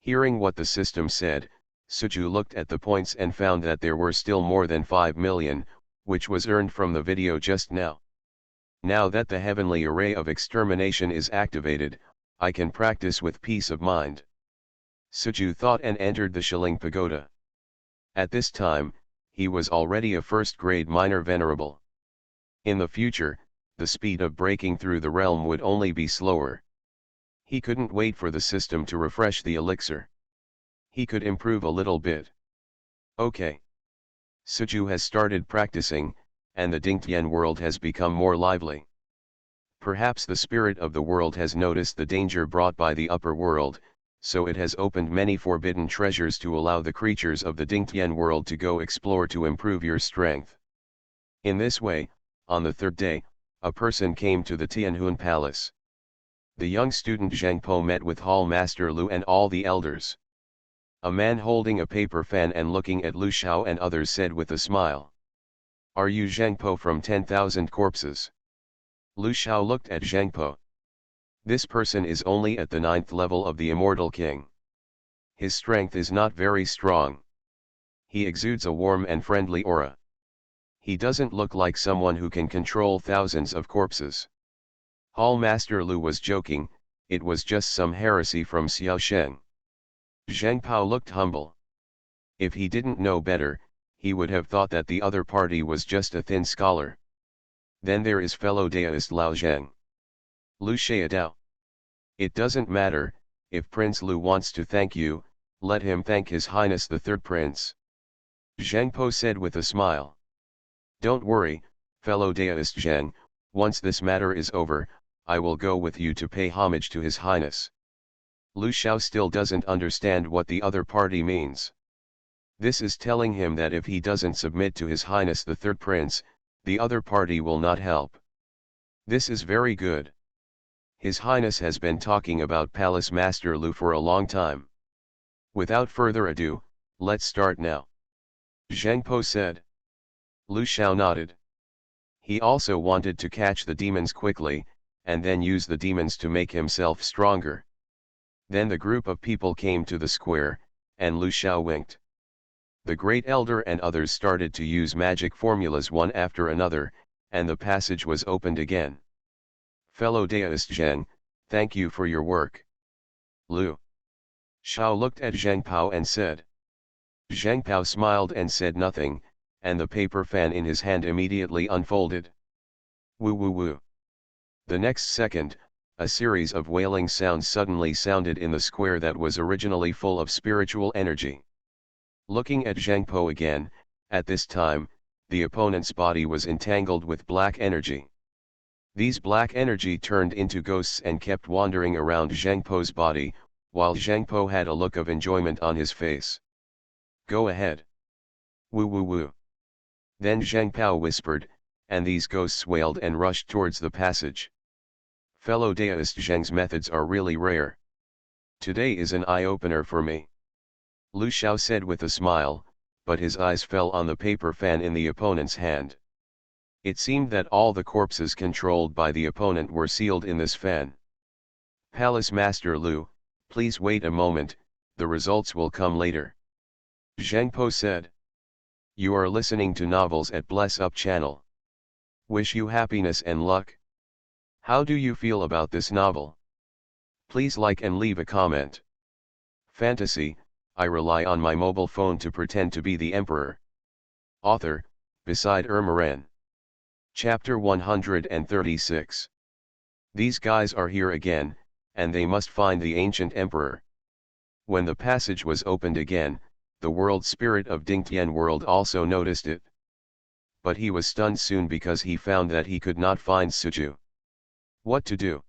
Hearing what the system said, Suju looked at the points and found that there were still more than 5 million, which was earned from the video just now. Now that the heavenly array of extermination is activated, I can practice with peace of mind. Suju thought and entered the Shilling Pagoda. At this time, he was already a first-grade minor venerable. In the future, the speed of breaking through the realm would only be slower. He couldn't wait for the system to refresh the elixir. He could improve a little bit. Okay. Suju has started practicing, and the Dingtian world has become more lively. Perhaps the spirit of the world has noticed the danger brought by the upper world, so it has opened many forbidden treasures to allow the creatures of the Dingtian world to go explore to improve your strength. In this way, on the third day, a person came to the Tianhun Palace. The young student Zhang Po met with Hall Master Lu and all the elders. A man holding a paper fan and looking at Lu Xiao and others said with a smile. Are you Zhang Po from 10,000 Corpses? Lu Xiao looked at Zhang Po. This person is only at the 9th level of the Immortal King. His strength is not very strong. He exudes a warm and friendly aura. He doesn't look like someone who can control thousands of corpses. Hall Master Lu was joking, it was just some heresy from Xiao Sheng. Zhang Pao looked humble. If he didn't know better, he would have thought that the other party was just a thin scholar. Then there is fellow Daoist Lao Zheng. Lu Xiaodao. It doesn't matter, if Prince Lu wants to thank you, let him thank His Highness the Third Prince. Zhang Po said with a smile. Don't worry, fellow Daoist Zheng, once this matter is over, I will go with you to pay homage to His Highness. Lu Xiao still doesn't understand what the other party means. This is telling him that if he doesn't submit to His Highness the Third Prince, the other party will not help. This is very good. His Highness has been talking about Palace Master Lu for a long time. Without further ado, let's start now. Zhang Po said. Lu Xiao nodded. He also wanted to catch the demons quickly, and then use the demons to make himself stronger. Then the group of people came to the square, and Lu Xiao winked. The great elder and others started to use magic formulas one after another, and the passage was opened again. Fellow Daoist Zheng, thank you for your work. Lu Xiao looked at Zhang Pao and said. Zhang Pao smiled and said nothing, and the paper fan in his hand immediately unfolded. Woo woo woo. The next second, a series of wailing sounds suddenly sounded in the square that was originally full of spiritual energy. Looking at Zhang Po again, at this time, the opponent's body was entangled with black energy. These black energy turned into ghosts and kept wandering around Zhang Po's body, while Zhang Po had a look of enjoyment on his face. Go ahead. Woo woo woo. Then Zhang Pao whispered, and these ghosts wailed and rushed towards the passage. Fellow Daoist Zheng's methods are really rare. Today is an eye-opener for me. Lu Xiao said with a smile, but his eyes fell on the paper fan in the opponent's hand. It seemed that all the corpses controlled by the opponent were sealed in this fan. Palace Master Lu, please wait a moment, the results will come later. Zheng Po said. You are listening to novels at Bless Up channel. Wish you happiness and luck. How do you feel about this novel? Please like and leave a comment. Fantasy, I rely on my mobile phone to pretend to be the emperor. Author, beside Ermaran. Chapter 136. These guys are here again, and they must find the ancient emperor. When the passage was opened again, the world spirit of Dingtian world also noticed it. But he was stunned soon because he found that he could not find Suju. What to do?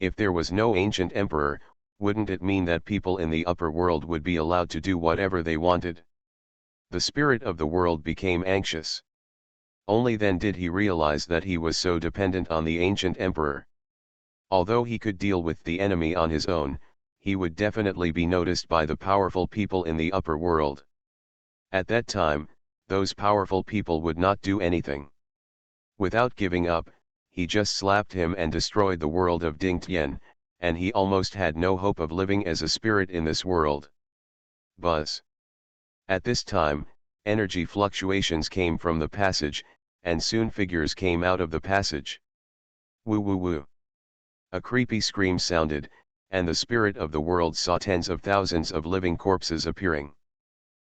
If there was no ancient emperor, wouldn't it mean that people in the upper world would be allowed to do whatever they wanted? The spirit of the world became anxious. Only then did he realize that he was so dependent on the ancient emperor. Although he could deal with the enemy on his own, he would definitely be noticed by the powerful people in the upper world. At that time, those powerful people would not do anything. Without giving up, he just slapped him and destroyed the world of Dingtian, and he almost had no hope of living as a spirit in this world. Buzz. At this time, energy fluctuations came from the passage, and soon figures came out of the passage. Woo woo woo. A creepy scream sounded, and the spirit of the world saw tens of thousands of living corpses appearing.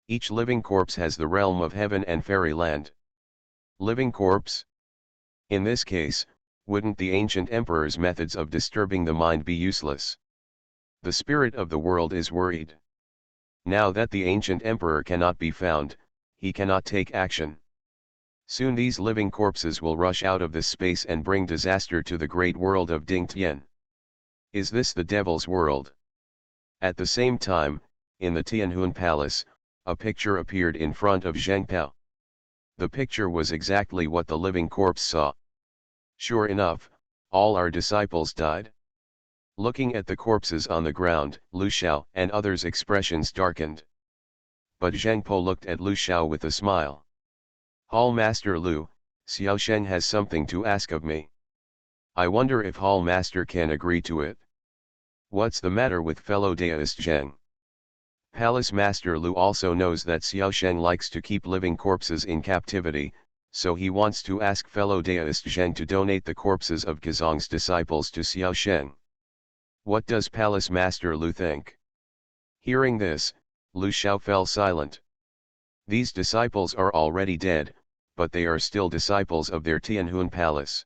Each living corpse has the realm of heaven and fairyland. Living corpse? In this case, wouldn't the ancient emperor's methods of disturbing the mind be useless? The spirit of the world is worried. Now that the ancient emperor cannot be found, he cannot take action. Soon these living corpses will rush out of this space and bring disaster to the great world of Dingtian. Is this the devil's world? At the same time, in the Tianhun Palace, a picture appeared in front of Zheng Po. The picture was exactly what the living corpse saw. Sure enough, all our disciples died. Looking at the corpses on the ground, Lu Xiao and others' expressions darkened. But Zheng Po looked at Lu Xiao with a smile. Hall Master Lu, Xiao Sheng has something to ask of me. I wonder if Hall Master can agree to it. What's the matter with fellow Daoist Zheng? Palace Master Lu also knows that Xiao Sheng likes to keep living corpses in captivity, so he wants to ask fellow Daoist Zheng to donate the corpses of Kazong's disciples to Xiao Sheng. What does Palace Master Lu think? Hearing this, Lu Xiao fell silent. These disciples are already dead, but they are still disciples of their Tianhun Palace.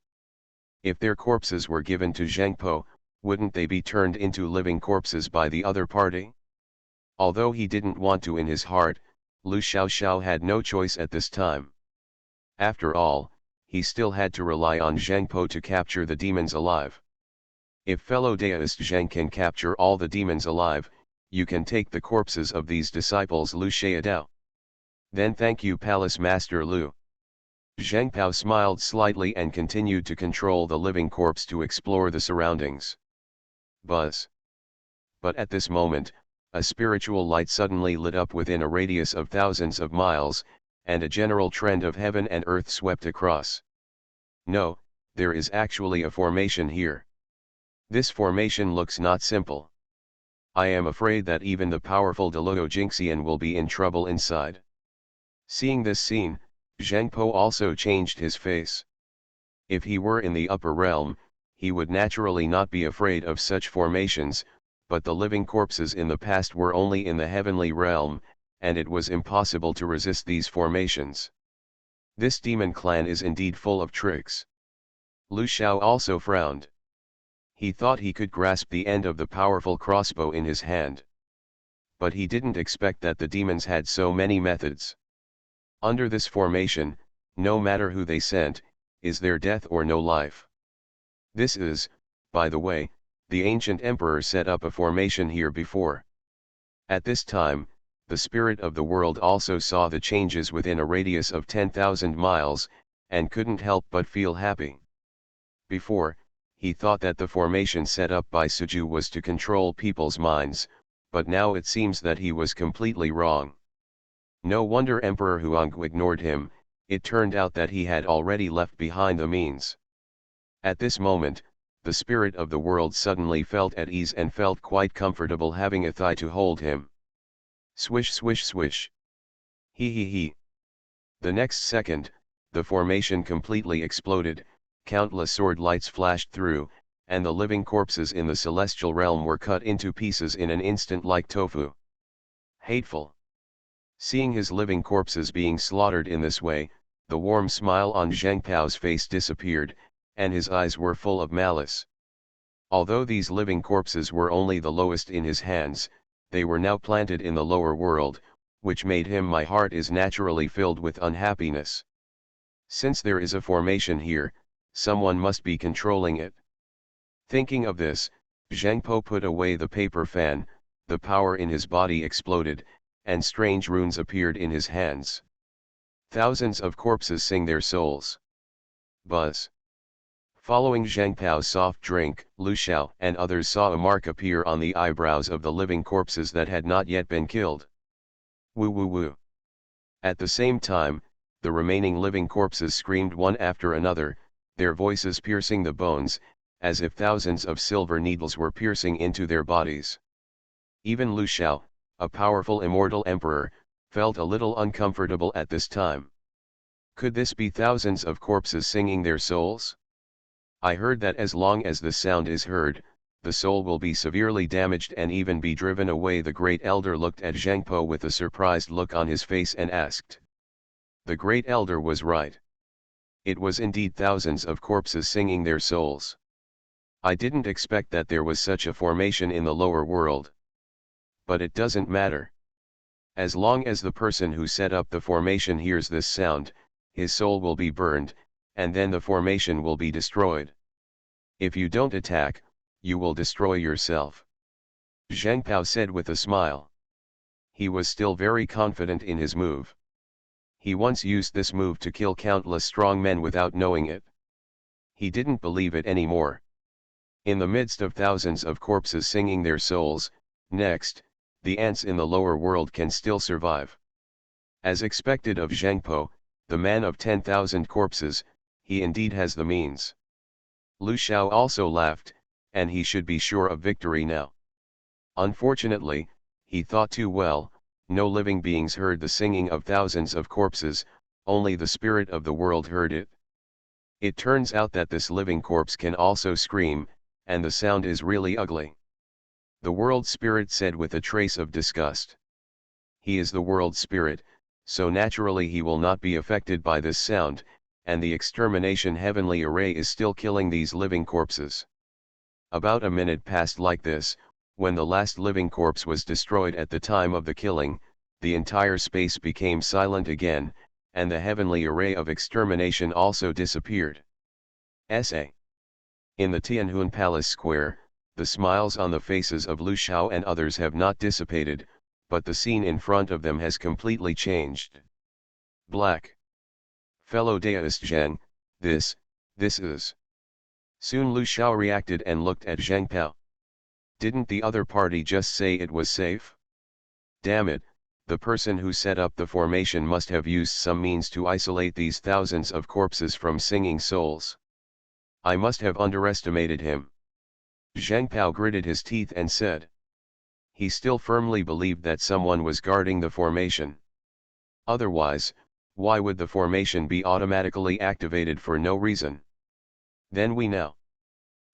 If their corpses were given to Zheng Po, wouldn't they be turned into living corpses by the other party? Although he didn't want to in his heart, Lu Xiao had no choice at this time. After all, he still had to rely on Zheng Po to capture the demons alive. If fellow Daoist Zheng can capture all the demons alive, you can take the corpses of these disciples Lu Xiaodao. Then thank you Palace Master Lu. Zheng Po smiled slightly and continued to control the living corpse to explore the surroundings. Buzz. But at this moment, a spiritual light suddenly lit up within a radius of thousands of miles, and a general trend of heaven and earth swept across. No, there is actually a formation here. This formation looks not simple. I am afraid that even the powerful Deluo Jinxian will be in trouble inside. Seeing this scene, Zheng Po also changed his face. If he were in the upper realm, he would naturally not be afraid of such formations, but the living corpses in the past were only in the heavenly realm, and it was impossible to resist these formations. This demon clan is indeed full of tricks. Lu Xiao also frowned. He thought he could grasp the end of the powerful crossbow in his hand. But he didn't expect that the demons had so many methods. Under this formation, no matter who they sent, is there death or no life. This is, by the way, the ancient emperor set up a formation here before. At this time, the spirit of the world also saw the changes within a radius of 10,000 miles, and couldn't help but feel happy. Before, he thought that the formation set up by Suju was to control people's minds, but now it seems that he was completely wrong. No wonder Emperor Huang ignored him, it turned out that he had already left behind the means. At this moment, the spirit of the world suddenly felt at ease and felt quite comfortable having a thigh to hold him. Swish swish swish. He he he. The next second, the formation completely exploded, countless sword lights flashed through, and the living corpses in the celestial realm were cut into pieces in an instant like tofu. Hateful. Seeing his living corpses being slaughtered in this way, the warm smile on Zhang Pao's face disappeared, and his eyes were full of malice. Although these living corpses were only the lowest in his hands, they were now planted in the lower world, which made him my heart is naturally filled with unhappiness. Since there is a formation here, someone must be controlling it. Thinking of this, Zhang Po put away the paper fan, the power in his body exploded, and strange runes appeared in his hands. Thousands of corpses sing their souls. Buzz. Following Zhang Pao's soft drink, Lu Xiao and others saw a mark appear on the eyebrows of the living corpses that had not yet been killed. Woo woo woo. At the same time, the remaining living corpses screamed one after another, their voices piercing the bones, as if thousands of silver needles were piercing into their bodies. Even Lu Xiao, a powerful immortal emperor, felt a little uncomfortable at this time. Could this be thousands of corpses singing their souls? I heard that as long as the sound is heard, the soul will be severely damaged and even be driven away. The great elder looked at Zhang Po with a surprised look on his face and asked. The great elder was right. It was indeed thousands of corpses singing their souls. I didn't expect that there was such a formation in the lower world. But it doesn't matter. As long as the person who set up the formation hears this sound, his soul will be burned, and then the formation will be destroyed. If you don't attack, you will destroy yourself. Zhang Pao said with a smile. He was still very confident in his move. He once used this move to kill countless strong men without knowing it. He didn't believe it anymore. In the midst of thousands of corpses singing their souls, next, the ants in the lower world can still survive. As expected of Zhang Po, the man of 10,000 corpses, he indeed has the means. Lu Xiao also laughed, and he should be sure of victory now. Unfortunately, he thought too well, no living beings heard the singing of thousands of corpses, only the spirit of the world heard it. It turns out that this living corpse can also scream, and the sound is really ugly. The world spirit said with a trace of disgust. He is the world spirit, so naturally he will not be affected by this sound, and the extermination heavenly array is still killing these living corpses. About a minute passed like this. When the last living corpse was destroyed at the time of the killing, the entire space became silent again, and the heavenly array of extermination also disappeared. Essay. In the Tianhun Palace Square, the smiles on the faces of Lu Xiao and others have not dissipated, but the scene in front of them has completely changed. Black. Fellow Daoist Zhang, this is. Soon Lu Xiao reacted and looked at Zhang Pao. Didn't the other party just say it was safe? Damn it, the person who set up the formation must have used some means to isolate these thousands of corpses from singing souls. I must have underestimated him. Zhang Pao gritted his teeth and said. He still firmly believed that someone was guarding the formation. Otherwise, why would the formation be automatically activated for no reason? Then we know.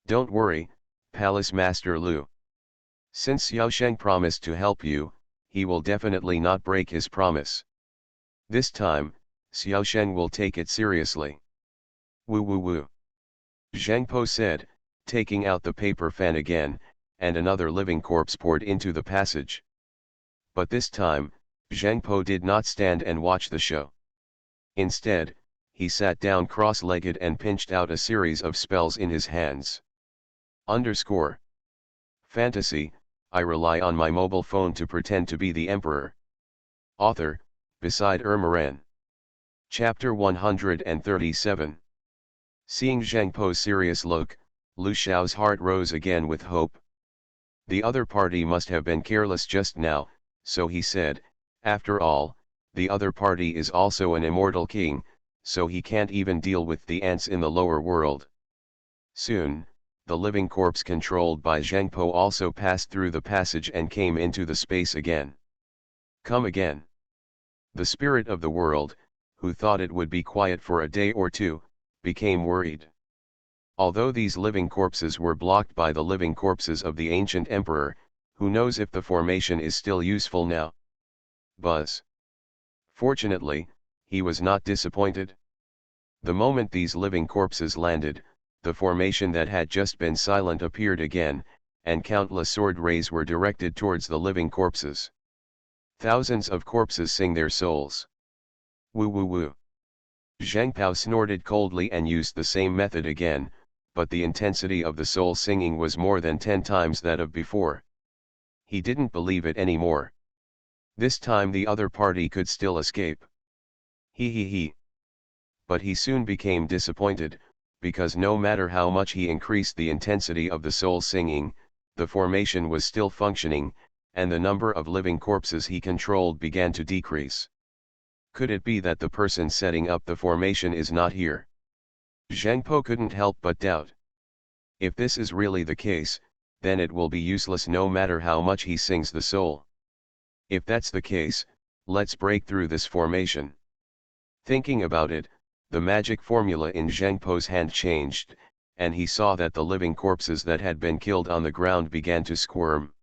Don't worry, Palace Master Lu. Since Xiaosheng promised to help you, he will definitely not break his promise. This time, Xiaosheng will take it seriously. Woo woo woo. Zhang Po said, taking out the paper fan again, and another living corpse poured into the passage. But this time, Zhang Po did not stand and watch the show. Instead, he sat down cross-legged and pinched out a series of spells in his hands. Fantasy, I rely on my mobile phone to pretend to be the emperor. Author, beside Ermaran. Chapter 137. Seeing Zhang Po's serious look, Lu Xiao's heart rose again with hope. The other party must have been careless just now, so he said, after all, The other party is also an immortal king, so he can't even deal with the ants in the lower world. Soon, the living corpse controlled by Zhengpo also passed through the passage and came into the space again. Come again. The spirit of the world, who thought it would be quiet for a day or two, became worried. Although these living corpses were blocked by the living corpses of the ancient emperor, who knows if the formation is still useful now? Buzz. Fortunately, he was not disappointed. The moment these living corpses landed, the formation that had just been silent appeared again, and countless sword rays were directed towards the living corpses. Thousands of corpses sing their souls. Woo woo woo. Zheng Pao snorted coldly and used the same method again, but the intensity of the soul singing was more than 10 times that of before. He didn't believe it anymore. This time the other party could still escape. He. But he soon became disappointed, because no matter how much he increased the intensity of the soul singing, the formation was still functioning, and the number of living corpses he controlled began to decrease. Could it be that the person setting up the formation is not here? Zhengpo couldn't help but doubt. If this is really the case, then it will be useless no matter how much he sings the soul. If that's the case, let's break through this formation. Thinking about it, the magic formula in Zhengpo's hand changed, and he saw that the living corpses that had been killed on the ground began to squirm.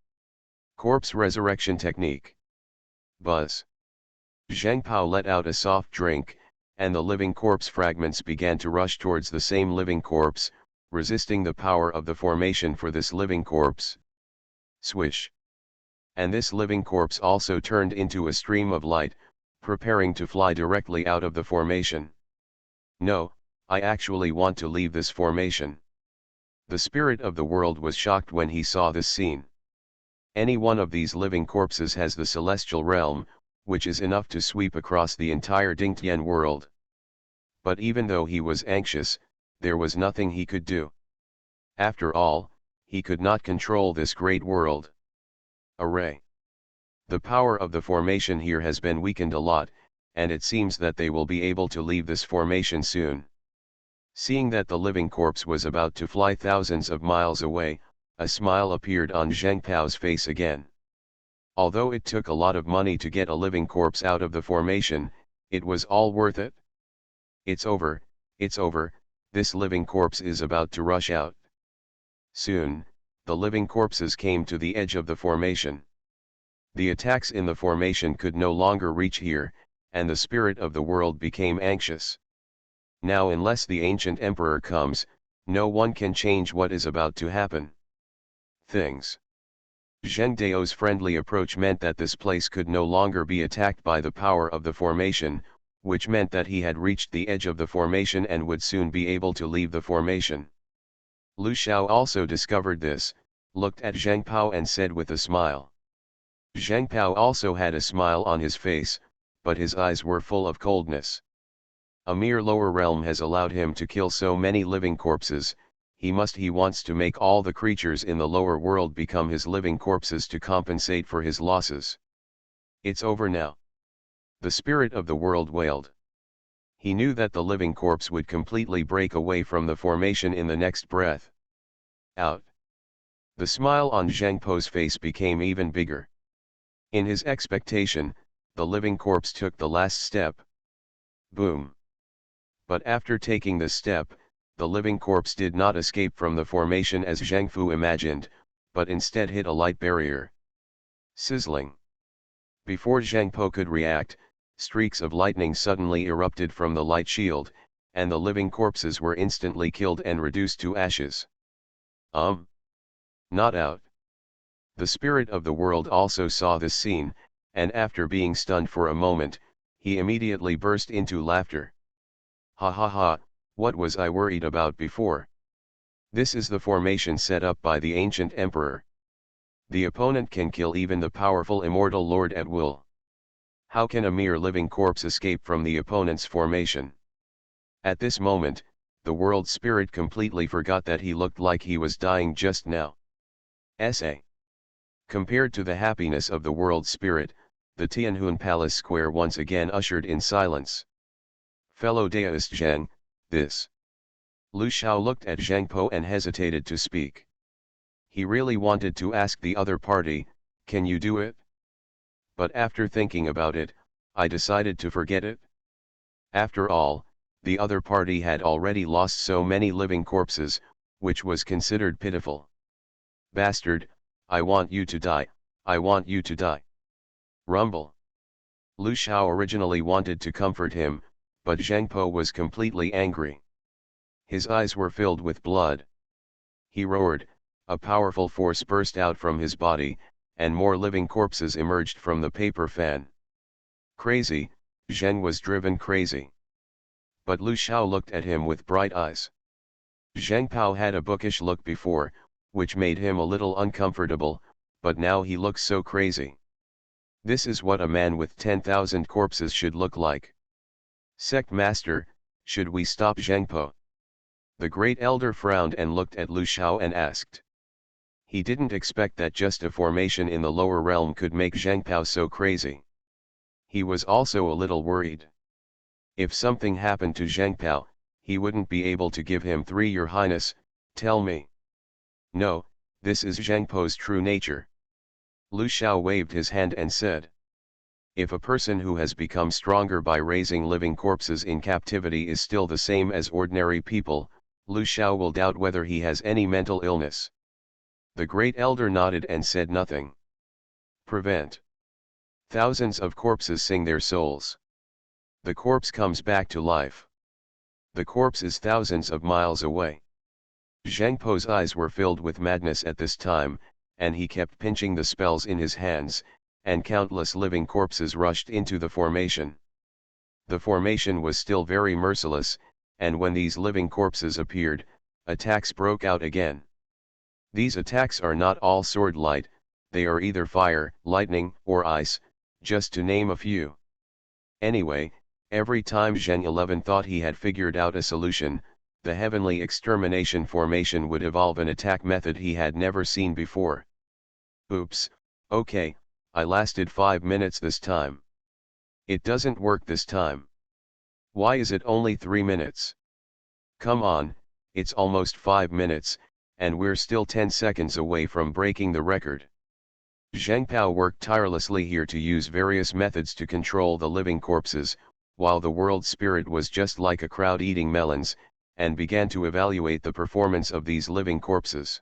Corpse resurrection technique. Buzz. Zhengpao let out a soft drink, and the living corpse fragments began to rush towards the same living corpse, resisting the power of the formation for this living corpse. Swish. And this living corpse also turned into a stream of light, preparing to fly directly out of the formation. No, I actually want to leave this formation. The spirit of the world was shocked when he saw this scene. Any one of these living corpses has the celestial realm, which is enough to sweep across the entire Dingtian world. But even though he was anxious, there was nothing he could do. After all, he could not control this great world. Array. The power of the formation here has been weakened a lot, and it seems that they will be able to leave this formation soon. Seeing that the living corpse was about to fly thousands of miles away, a smile appeared on Zheng Pao's face again. Although it took a lot of money to get a living corpse out of the formation, it was all worth it. It's over, this living corpse is about to rush out. Soon, the living corpses came to the edge of the formation. The attacks in the formation could no longer reach here, and the spirit of the world became anxious. Now unless the ancient emperor comes, no one can change what is about to happen. Things. Zheng Dao's friendly approach meant that this place could no longer be attacked by the power of the formation, which meant that he had reached the edge of the formation and would soon be able to leave the formation. Lu Xiao also discovered this, looked at Zheng Pao and said with a smile. Zheng Pao also had a smile on his face, but his eyes were full of coldness. A mere lower realm has allowed him to kill so many living corpses, he wants to make all the creatures in the lower world become his living corpses to compensate for his losses. It's over now. The spirit of the world wailed. He knew that the living corpse would completely break away from the formation in the next breath. Out. The smile on Zheng Po's face became even bigger. In his expectation, the living corpse took the last step. Boom. But after taking this step, the living corpse did not escape from the formation as Zheng Fu imagined, but instead hit a light barrier. Sizzling. Before Zheng Po could react, streaks of lightning suddenly erupted from the light shield, and the living corpses were instantly killed and reduced to ashes. Not out. The spirit of the world also saw this scene, and after being stunned for a moment, he immediately burst into laughter. Ha ha ha, what was I worried about before? This is the formation set up by the ancient emperor. The opponent can kill even the powerful immortal lord at will. How can a mere living corpse escape from the opponent's formation? At this moment, the world spirit completely forgot that he looked like he was dying just now. Essay. Compared to the happiness of the world spirit, the Tianhun Palace Square once again ushered in silence. Fellow Daoist Zhang, this. Lu Xiao looked at Zhang Po and hesitated to speak. He really wanted to ask the other party, can you do it? But after thinking about it, I decided to forget it. After all, the other party had already lost so many living corpses, which was considered pitiful. Bastard, I want you to die, I want you to die. Rumble. Lu Xiao originally wanted to comfort him, but Zhang Po was completely angry. His eyes were filled with blood. He roared, a powerful force burst out from his body, and more living corpses emerged from the paper fan. Crazy, Zheng was driven crazy. But Lu Xiao looked at him with bright eyes. Zhang Pao had a bookish look before, which made him a little uncomfortable, but now he looks so crazy. This is what a man with 10,000 corpses should look like. Sect Master, should we stop Zhang Po? The great elder frowned and looked at Lu Xiao and asked. He didn't expect that just a formation in the lower realm could make Zhang Pao so crazy. He was also a little worried. If something happened to Zhang Pao, he wouldn't be able to give him 3. Your Highness, tell me. No, this is Zhang Po's true nature. Lu Xiao waved his hand and said. If a person who has become stronger by raising living corpses in captivity is still the same as ordinary people, Lu Xiao will doubt whether he has any mental illness. The great elder nodded and said nothing. Prevent. Thousands of corpses sing their souls. The corpse comes back to life. The corpse is thousands of miles away. Zhang Po's eyes were filled with madness at this time, and he kept pinching the spells in his hands, and countless living corpses rushed into the formation. The formation was still very merciless, and when these living corpses appeared, attacks broke out again. These attacks are not all sword light, they are either fire, lightning, or ice, just to name a few. Anyway, every time Zheng 11 thought he had figured out a solution, the heavenly extermination formation would evolve an attack method he had never seen before. Oops, okay, I lasted 5 minutes this time. It doesn't work this time. Why is it only 3 minutes? Come on, it's almost 5 minutes, and we're still 10 seconds away from breaking the record. Zhang Pao worked tirelessly here to use various methods to control the living corpses, while the world spirit was just like a crowd eating melons, and began to evaluate the performance of these living corpses.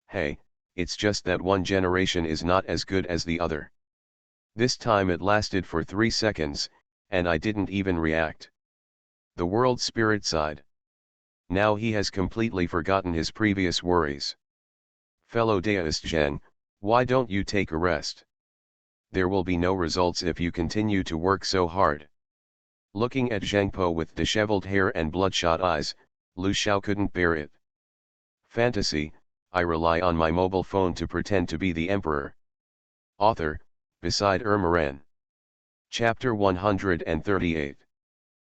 Hey, it's just that one generation is not as good as the other. This time it lasted for 3 seconds, and I didn't even react. The world spirit sighed. Now he has completely forgotten his previous worries. Fellow Daoist Zhang, why don't you take a rest? There will be no results if you continue to work so hard. Looking at Zhang Po with disheveled hair and bloodshot eyes, Lu Xiao couldn't bear it. Fantasy, I rely on my mobile phone to pretend to be the emperor. Author, beside Ermaran. Chapter 138.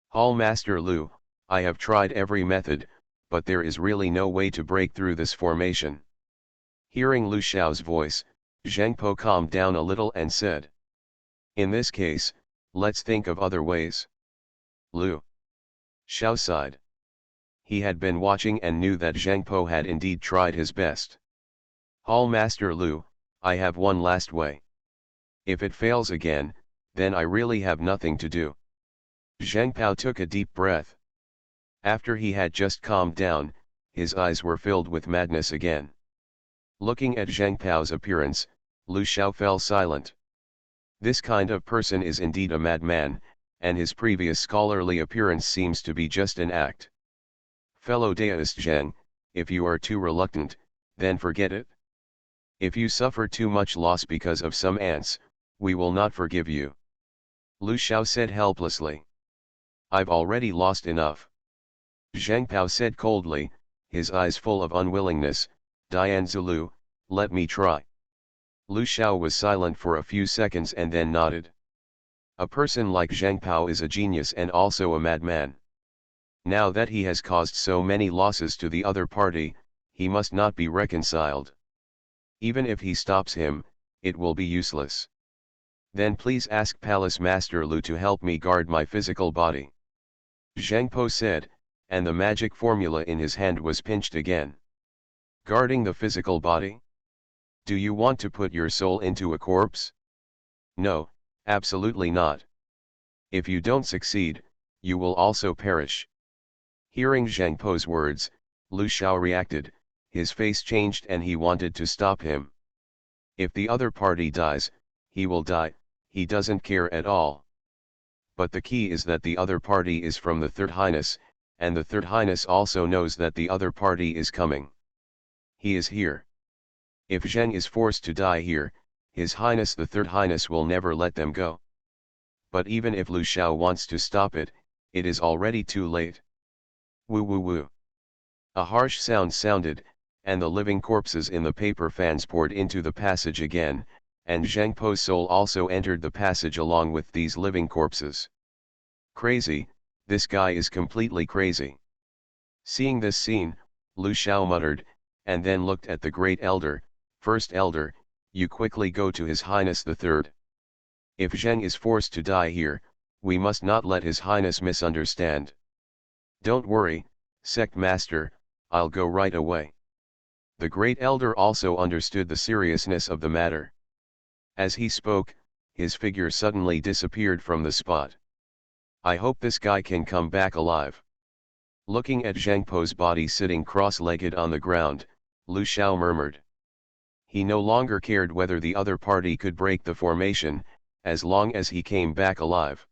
Hall Master Lu, I have tried every method, but there is really no way to break through this formation. Hearing Lu Xiao's voice, Zhang Po calmed down a little and said. In this case, let's think of other ways. Lu Xiao sighed. He had been watching and knew that Zhang Po had indeed tried his best. Hall Master Lu, I have one last way. If it fails again, then I really have nothing to do. Zhang Po took a deep breath. After he had just calmed down, his eyes were filled with madness again. Looking at Zhang Po's appearance, Lu Xiao fell silent. This kind of person is indeed a madman, and his previous scholarly appearance seems to be just an act. Fellow Daoist Zhang, if you are too reluctant, then forget it. If you suffer too much loss because of some ants, we will not forgive you. Lu Xiao said helplessly. I've already lost enough. Zhang Pao said coldly, his eyes full of unwillingness, Dian Zulu, let me try. Lu Xiao was silent for a few seconds and then nodded. A person like Zhang Pao is a genius and also a madman. Now that he has caused so many losses to the other party, he must not be reconciled. Even if he stops him, it will be useless. Then please ask Palace Master Lu to help me guard my physical body. Zhang Po said, and the magic formula in his hand was pinched again. Guarding the physical body? Do you want to put your soul into a corpse? No, absolutely not. If you don't succeed, you will also perish. Hearing Zhang Po's words, Lu Xiao reacted, his face changed and he wanted to stop him. If the other party dies, he will die, he doesn't care at all. But the key is that the other party is from the Third Highness, and the Third Highness also knows that the other party is coming. He is here. If Zheng is forced to die here, His Highness the Third Highness will never let them go. But even if Lu Xiao wants to stop it, it is already too late. Woo woo woo. A harsh sound sounded, and the living corpses in the paper fans poured into the passage again, and Zhang Po's soul also entered the passage along with these living corpses. Crazy, this guy is completely crazy. Seeing this scene, Lu Xiao muttered, and then looked at the great elder. First elder, you quickly go to His Highness the Third. If Zheng is forced to die here, we must not let His Highness misunderstand. Don't worry, Sect Master, I'll go right away. The great elder also understood the seriousness of the matter. As he spoke, his figure suddenly disappeared from the spot. I hope this guy can come back alive. Looking at Zhang Po's body sitting cross-legged on the ground, Lu Xiao murmured. He no longer cared whether the other party could break the formation, as long as he came back alive.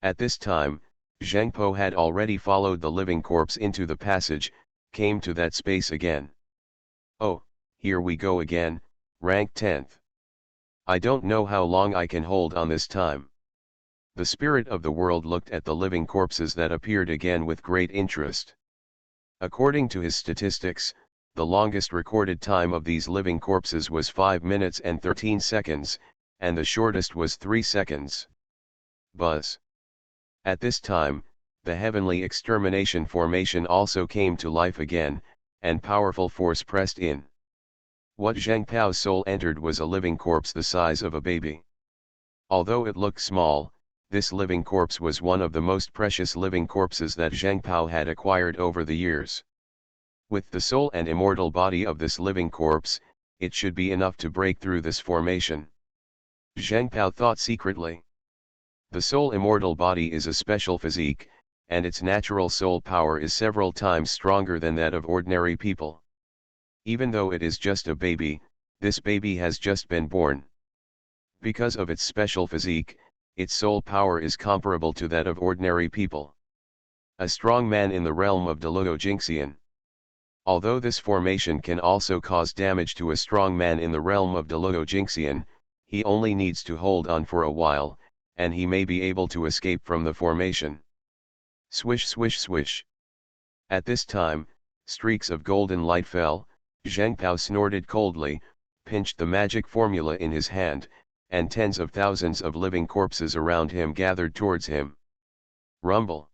At this time, Zhang Po had already followed the living corpse into the passage, came to that space again. Oh, here we go again, rank 10th. I don't know how long I can hold on this time. The spirit of the world looked at the living corpses that appeared again with great interest. According to his statistics, the longest recorded time of these living corpses was 5 minutes and 13 seconds, and the shortest was 3 seconds. Buzz. At this time, the heavenly extermination formation also came to life again, and powerful force pressed in. What Zhang Pao's soul entered was a living corpse the size of a baby. Although it looked small, this living corpse was one of the most precious living corpses that Zhang Pao had acquired over the years. With the soul and immortal body of this living corpse, it should be enough to break through this formation. Zhang Pao thought secretly. The soul immortal body is a special physique, and its natural soul power is several times stronger than that of ordinary people. Even though it is just a baby, this baby has just been born. Because of its special physique, its soul power is comparable to that of ordinary people. A strong man in the realm of Deluo Jingxian. Although this formation can also cause damage to a strong man in the realm of Deluo Jingxian, he only needs to hold on for a while, and he may be able to escape from the formation. Swish swish swish. At this time, streaks of golden light fell, Zhang Pao snorted coldly, pinched the magic formula in his hand, and tens of thousands of living corpses around him gathered towards him. Rumble.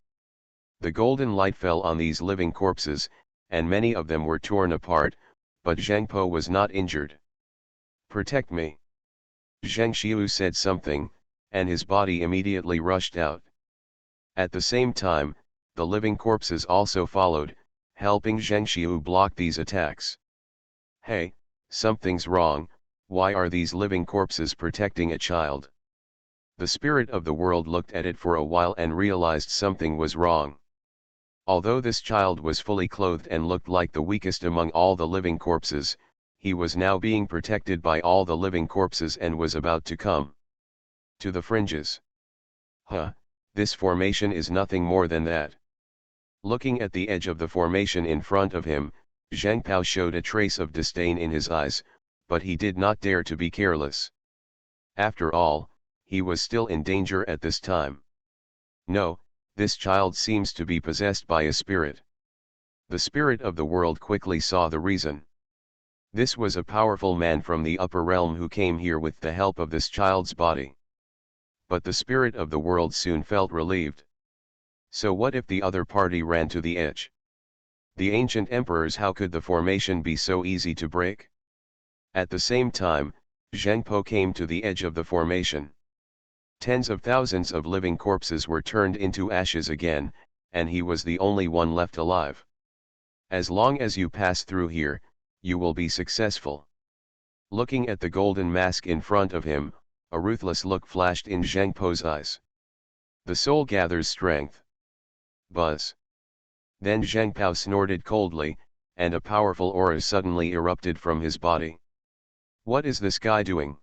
The golden light fell on these living corpses, and many of them were torn apart, but Zhang Po was not injured. Protect me. Zheng Xiu said something, and his body immediately rushed out. At the same time, the living corpses also followed, helping Zheng Xiu block these attacks. Hey, something's wrong, why are these living corpses protecting a child? The spirit of the world looked at it for a while and realized something was wrong. Although this child was fully clothed and looked like the weakest among all the living corpses, he was now being protected by all the living corpses and was about to come to the fringes. Huh, this formation is nothing more than that. Looking at the edge of the formation in front of him, Zhang Pao showed a trace of disdain in his eyes, but he did not dare to be careless. After all, he was still in danger at this time. No, this child seems to be possessed by a spirit. The spirit of the world quickly saw the reason. This was a powerful man from the upper realm who came here with the help of this child's body. But the spirit of the world soon felt relieved. So what if the other party ran to the edge? The ancient emperors, how could the formation be so easy to break? At the same time, Zhang Po came to the edge of the formation. Tens of thousands of living corpses were turned into ashes again, and he was the only one left alive. As long as you pass through here, you will be successful. Looking at the golden mask in front of him, a ruthless look flashed in Zhang Po's eyes. The soul gathers strength. Buzz. Then Zhang Po snorted coldly, and a powerful aura suddenly erupted from his body. What is this guy doing?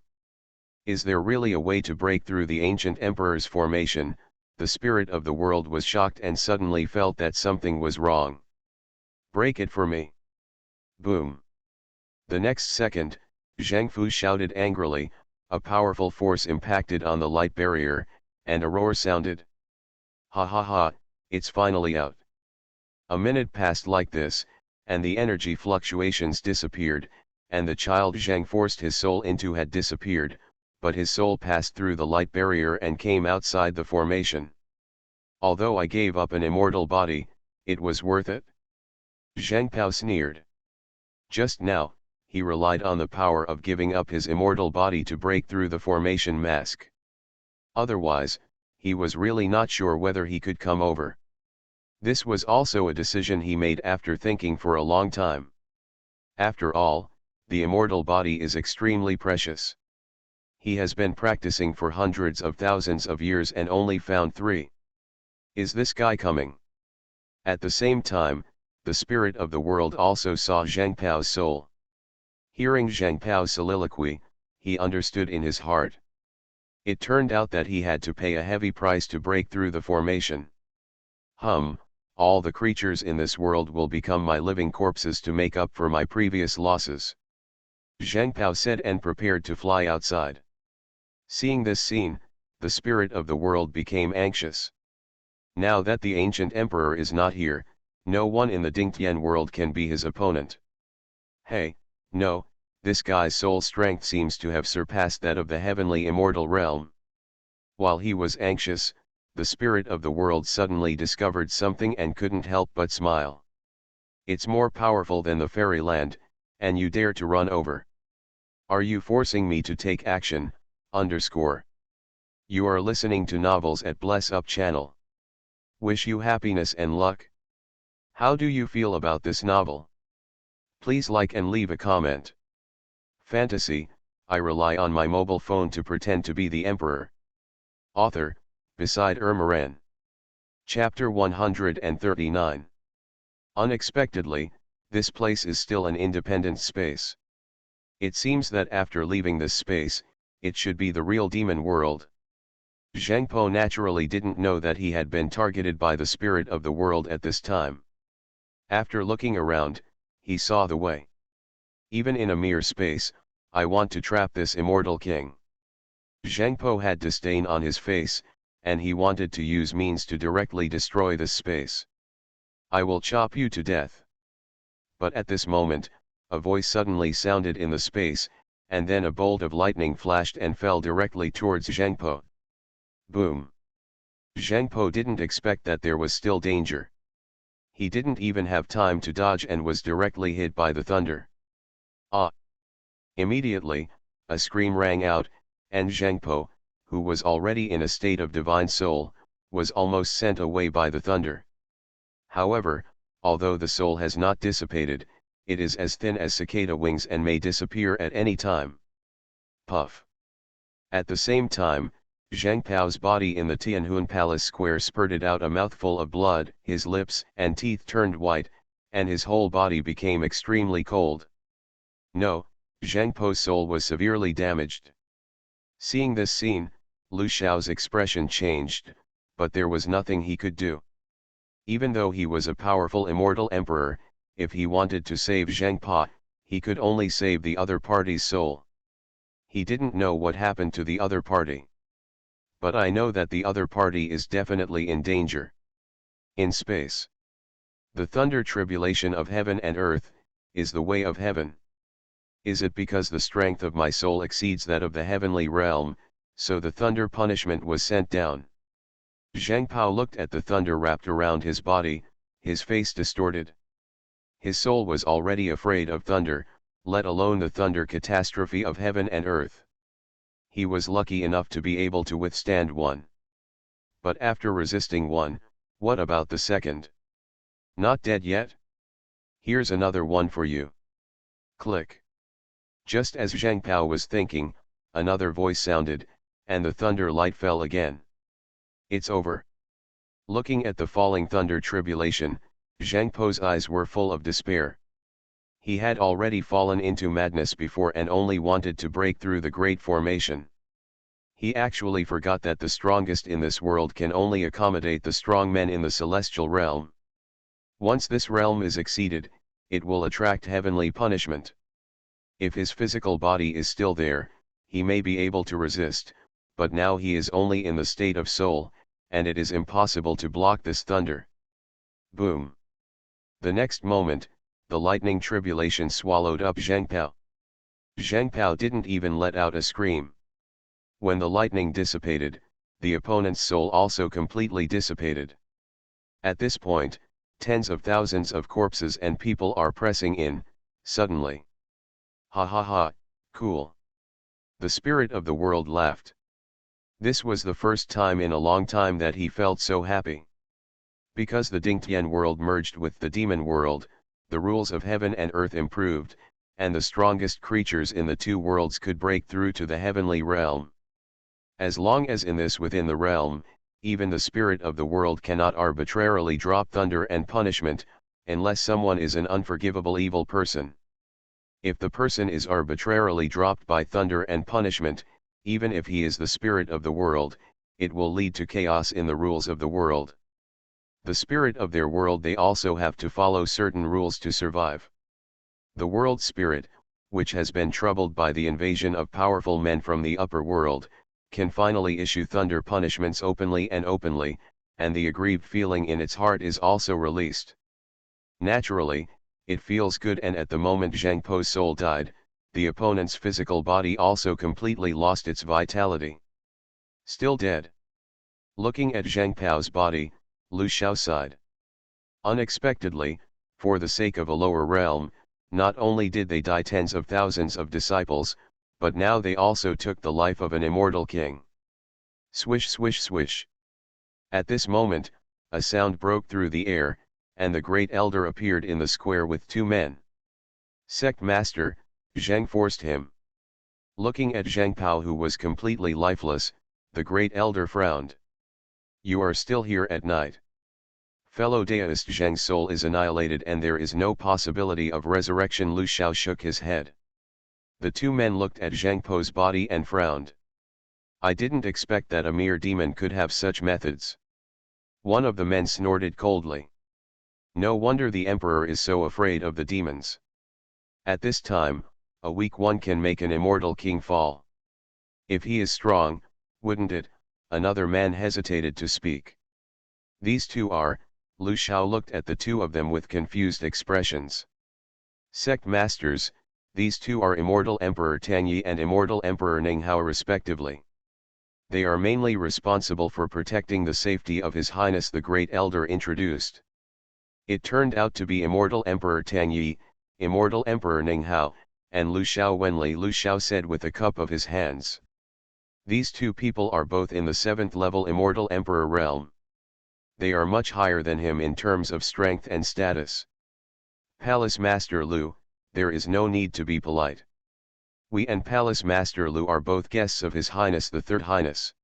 Is there really a way to break through the ancient emperor's formation? The spirit of the world was shocked and suddenly felt that something was wrong. Break it for me. Boom. The next second, Zhang Fu shouted angrily, a powerful force impacted on the light barrier, and a roar sounded. Ha ha ha, it's finally out. A minute passed like this, and the energy fluctuations disappeared, and the child Zhang forced his soul into had disappeared, but his soul passed through the light barrier and came outside the formation. Although I gave up an immortal body, it was worth it. Zhang Po sneered. Just now, he relied on the power of giving up his immortal body to break through the formation mask. Otherwise, he was really not sure whether he could come over. This was also a decision he made after thinking for a long time. After all, the immortal body is extremely precious. He has been practicing for hundreds of thousands of years and only found 3. Is this guy coming? At the same time, the spirit of the world also saw Zhang Po's soul. Hearing Zhang Po's soliloquy, he understood in his heart. It turned out that he had to pay a heavy price to break through the formation. All the creatures in this world will become my living corpses to make up for my previous losses. Zhang Po said and prepared to fly outside. Seeing this scene, the spirit of the world became anxious. Now that the ancient emperor is not here, no one in the Dingtian world can be his opponent. Hey, no, this guy's soul strength seems to have surpassed that of the heavenly immortal realm. While he was anxious, the spirit of the world suddenly discovered something and couldn't help but smile. It's more powerful than the fairyland, and you dare to run over. Are you forcing me to take action? You are listening to novels at Bless Up channel. Wish you happiness and luck. How do you feel about this novel? Please like and leave a comment. Fantasy, I rely on my mobile phone to pretend to be the emperor. Author, Beside Ermaran. Chapter 139. Unexpectedly, this place is still an independent space. It seems that after leaving this space, it should be the real demon world. Zhang Po naturally didn't know that he had been targeted by the spirit of the world at this time. After looking around, he saw the way. Even in a mere space, I want to trap this immortal king. Zhang Po had disdain on his face, and he wanted to use means to directly destroy this space. I will chop you to death. But at this moment, a voice suddenly sounded in the space, and then a bolt of lightning flashed and fell directly towards Zhang Po. Boom! Zhang Po didn't expect that there was still danger. He didn't even have time to dodge and was directly hit by the thunder. Ah! Immediately, a scream rang out, and Zhang Po, who was already in a state of divine soul, was almost sent away by the thunder. However, although the soul has not dissipated, it is as thin as cicada wings and may disappear at any time. Puff! At the same time, Zhang Po's body in the Tianhun Palace Square spurted out a mouthful of blood, his lips and teeth turned white, and his whole body became extremely cold. No, Zhang Po's soul was severely damaged. Seeing this scene, Lu Xiao's expression changed, but there was nothing he could do. Even though he was a powerful immortal emperor, if he wanted to save Zhang Po, he could only save the other party's soul. He didn't know what happened to the other party. But I know that the other party is definitely in danger. In space. The thunder tribulation of heaven and earth, is the way of heaven. Is it because the strength of my soul exceeds that of the heavenly realm, so the thunder punishment was sent down? Zhang Po looked at the thunder wrapped around his body, his face distorted. His soul was already afraid of thunder, let alone the thunder catastrophe of heaven and earth. he was lucky enough to be able to withstand one. But after resisting one, what about the second? Not dead yet? Here's another one for you. Click. Just as Zhang Pao was thinking, another voice sounded, and the thunder light fell again. It's over. Looking at the falling thunder tribulation, Zhang Po's eyes were full of despair. He had already fallen into madness before and only wanted to break through the great formation. He actually forgot that the strongest in this world can only accommodate the strong men in the celestial realm. Once this realm is exceeded, it will attract heavenly punishment. If his physical body is still there, he may be able to resist, but now he is only in the state of soul, and it is impossible to block this thunder. Boom! The next moment, the lightning tribulation swallowed up Zhang Pao. Zhang Pao didn't even let out a scream. When the lightning dissipated, the opponent's soul also completely dissipated. At this point, tens of thousands of corpses and people are pressing in, suddenly. Ha ha ha, cool. The spirit of the world laughed. This was the first time in a long time that he felt so happy. Because the Dingtian world merged with the demon world, the rules of heaven and earth improved, and the strongest creatures in the two worlds could break through to the heavenly realm. As long as in this within the realm, even the spirit of the world cannot arbitrarily drop thunder and punishment, unless someone is an unforgivable evil person. If the person is arbitrarily dropped by thunder and punishment, even if he is the spirit of the world, it will lead to chaos in the rules of the world. The spirit of their world, they also have to follow certain rules to survive. The world spirit, which has been troubled by the invasion of powerful men from the upper world, can finally issue thunder punishments openly, and the aggrieved feeling in its heart is also released. Naturally, it feels good, and at the moment Zhang Po's soul died, the opponent's physical body also completely lost its vitality. Still dead. Looking at Zhang Pao's body, Lu Xiao sighed. Unexpectedly, for the sake of a lower realm, not only did they die tens of thousands of disciples, but now they also took the life of an immortal king. Swish swish swish. At this moment, a sound broke through the air, and the great elder appeared in the square with two men. Sect Master, Zhang forced him. Looking at Zhang Pao, who was completely lifeless, the great elder frowned. You are still here at night. Fellow deist, Zhang's soul is annihilated and there is no possibility of resurrection. Lu Xiao shook his head. The two men looked at Zhang Po's body and frowned. I didn't expect that a mere demon could have such methods. One of the men snorted coldly. No wonder the emperor is so afraid of the demons. At this time, a weak one can make an immortal king fall. If he is strong, wouldn't it? Another man hesitated to speak. These two are. Lu Xiao looked at the two of them with confused expressions. Sect masters, these two are Immortal Emperor Tang Yi and Immortal Emperor Ning Hao respectively. They are mainly responsible for protecting the safety of His Highness the Great Elder introduced. It turned out to be Immortal Emperor Tang Yi, Immortal Emperor Ning Hao, and Lu Xiao Wenli. Lu Xiao said with a cup of his hands. These two people are both in the 7th level Immortal Emperor realm. They are much higher than him in terms of strength and status. Palace Master Lu, there is no need to be polite. We and Palace Master Lu are both guests of His Highness the Third Highness.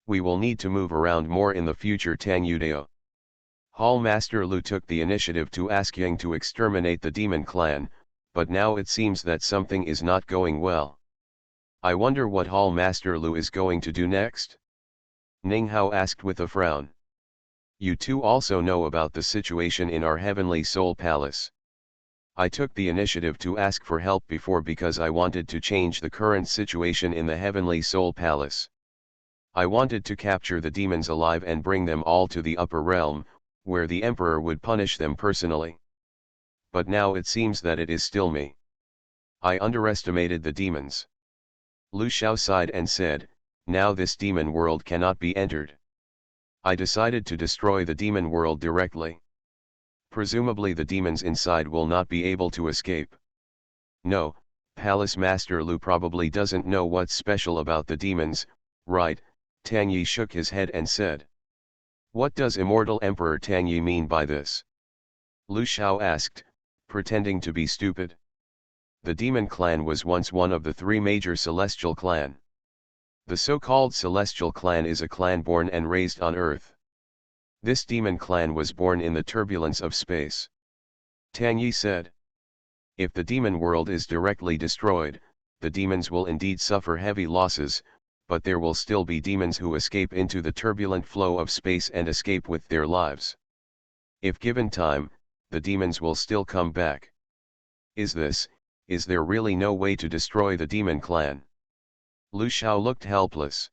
We will need to move around more in the future. Tang Yudao. Hall Master Lu took the initiative to ask Yang to exterminate the demon clan, but now it seems that something is not going well. I wonder what Hall Master Lu is going to do next? Ning Hao asked with a frown. You two also know about the situation in our Heavenly Soul Palace. I took the initiative to ask for help before because I wanted to change the current situation in the Heavenly Soul Palace. I wanted to capture the demons alive and bring them all to the upper realm, where the Emperor would punish them personally. But now it seems that it is still me. I underestimated the demons. Lu Xiao sighed and said, now this demon world cannot be entered. I decided to destroy the demon world directly. Presumably the demons inside will not be able to escape. No, Palace Master Lu probably doesn't know what's special about the demons, right? Tang Yi shook his head and said. What does Immortal Emperor Tang Yi mean by this? Lu Xiao asked, pretending to be stupid. The demon clan was once one of the three major celestial clan. The so-called celestial clan is a clan born and raised on earth. This demon clan was born in the turbulence of space. Tang Yi said. If the demon world is directly destroyed, the demons will indeed suffer heavy losses, but there will still be demons who escape into the turbulent flow of space and escape with their lives. If given time, the demons will still come back. Is there really no way to destroy the demon clan? Lu Xiao looked helpless.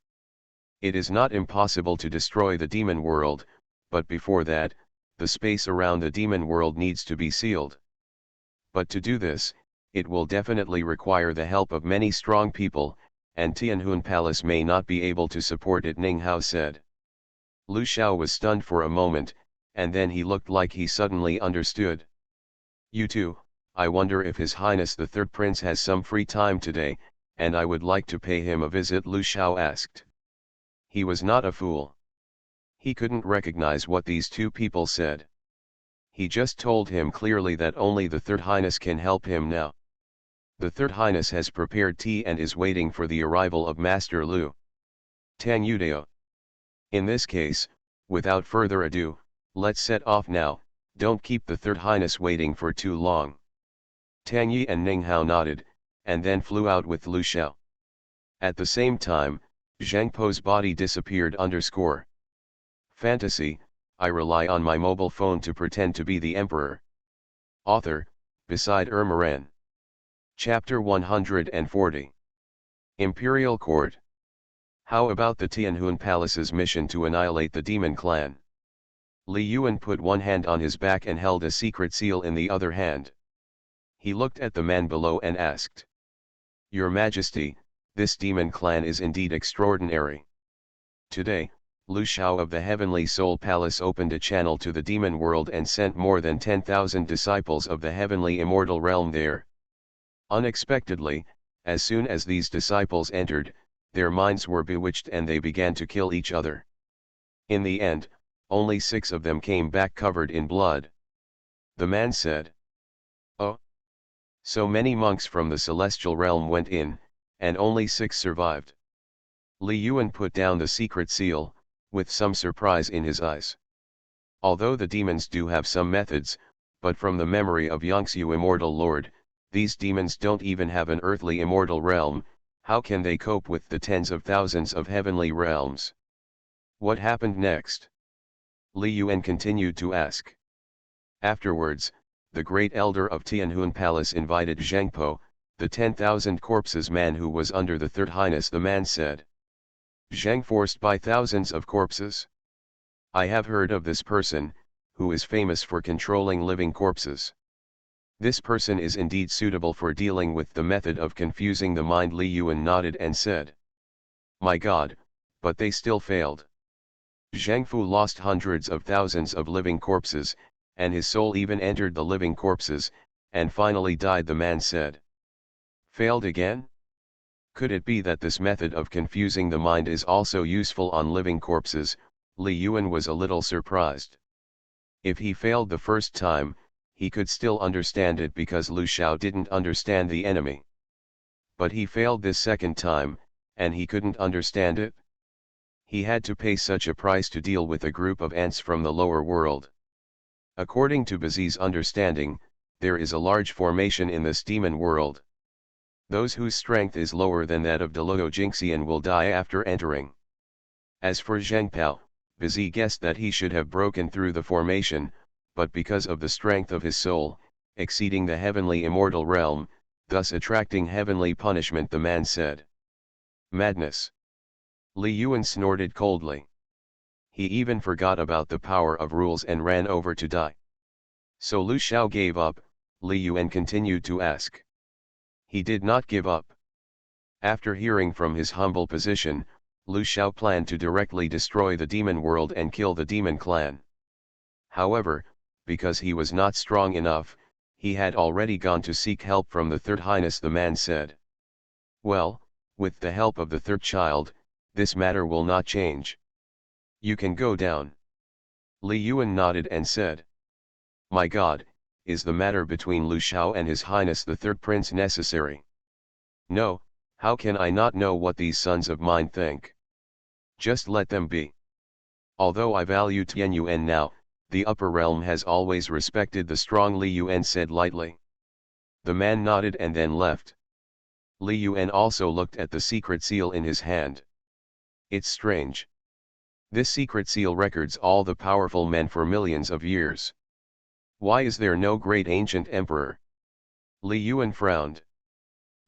It is not impossible to destroy the demon world, but before that, the space around the demon world needs to be sealed. But to do this, it will definitely require the help of many strong people, and Tianhun Palace may not be able to support it, Ning Hao said. Lu Xiao was stunned for a moment, and then he looked like he suddenly understood. You too, I wonder if His Highness the Third Prince has some free time today, and I would like to pay him a visit, Lu Xiao asked. He was not a fool. He couldn't recognize what these two people said. He just told him clearly that only the Third Highness can help him now. The Third Highness has prepared tea and is waiting for the arrival of Master Lu. Tang Yudao. In this case, without further ado, let's set off now, don't keep the Third Highness waiting for too long. Tang Yi and Ning Hao nodded, and then flew out with Lu Xiao. At the same time, Zhang Po's body disappeared. Fantasy, I rely on my mobile phone to pretend to be the Emperor. Author, Beside Ermaran. Chapter 140. Imperial Court. How about the Tianhun Palace's mission to annihilate the demon clan? Li Yuan put one hand on his back and held a secret seal in the other hand. He looked at the man below and asked. Your Majesty, this demon clan is indeed extraordinary. Today, Lu Xiao of the Heavenly Soul Palace opened a channel to the demon world and sent more than 10,000 disciples of the heavenly immortal realm there. Unexpectedly, as soon as these disciples entered, their minds were bewitched and they began to kill each other. In the end, only 6 of them came back covered in blood. The man said. Oh! So many monks from the celestial realm went in, and only 6 survived. Li Yuan put down the secret seal, with some surprise in his eyes. Although the demons do have some methods, but from the memory of Yongsu Immortal Lord, these demons don't even have an earthly immortal realm. How can they cope with the tens of thousands of heavenly realms? What happened next? Li Yuan continued to ask. Afterwards, the great elder of Tianhun Palace invited Zhang Po, the 10,000 corpses man who was under the Third Highness. The man said. Zhang forced by thousands of corpses? I have heard of this person, who is famous for controlling living corpses. This person is indeed suitable for dealing with the method of confusing the mind. Li Yuan nodded and said. My God, but they still failed. Zhang Fu lost hundreds of thousands of living corpses, and his soul even entered the living corpses, and finally died. The man said. Failed again? Could it be that this method of confusing the mind is also useful on living corpses? Li Yuan was a little surprised. If he failed the first time, he could still understand it because Lu Xiao didn't understand the enemy. But he failed this second time, and he couldn't understand it? He had to pay such a price to deal with a group of ants from the lower world. According to Bazi's understanding, there is a large formation in this demon world. Those whose strength is lower than that of Deluo Jingxian will die after entering. As for Zhang Pao, Bazi guessed that he should have broken through the formation, but because of the strength of his soul, exceeding the heavenly immortal realm, thus attracting heavenly punishment. The man said. Madness. Li Yuan snorted coldly. He even forgot about the power of rules and ran over to die. So Lu Xiao gave up? Li Yuan continued to ask. He did not give up. After hearing from his humble position, Lu Xiao planned to directly destroy the demon world and kill the demon clan. However, because he was not strong enough, he had already gone to seek help from the third highness. The man said, "Well, with the help of the third child, this matter will not change. You can go down." Li Yuan nodded and said, "My God, is the matter between Lu Shao and His Highness the third prince necessary? No, how can I not know what these sons of mine think? Just let them be. Although I value Tian Yuan now, the upper realm has always respected the strong." Li Yuan said lightly. The man nodded and then left. Li Yuan also looked at the secret seal in his hand. It's strange. This secret seal records all the powerful men for millions of years. Why is there no great ancient emperor? Li Yuan frowned.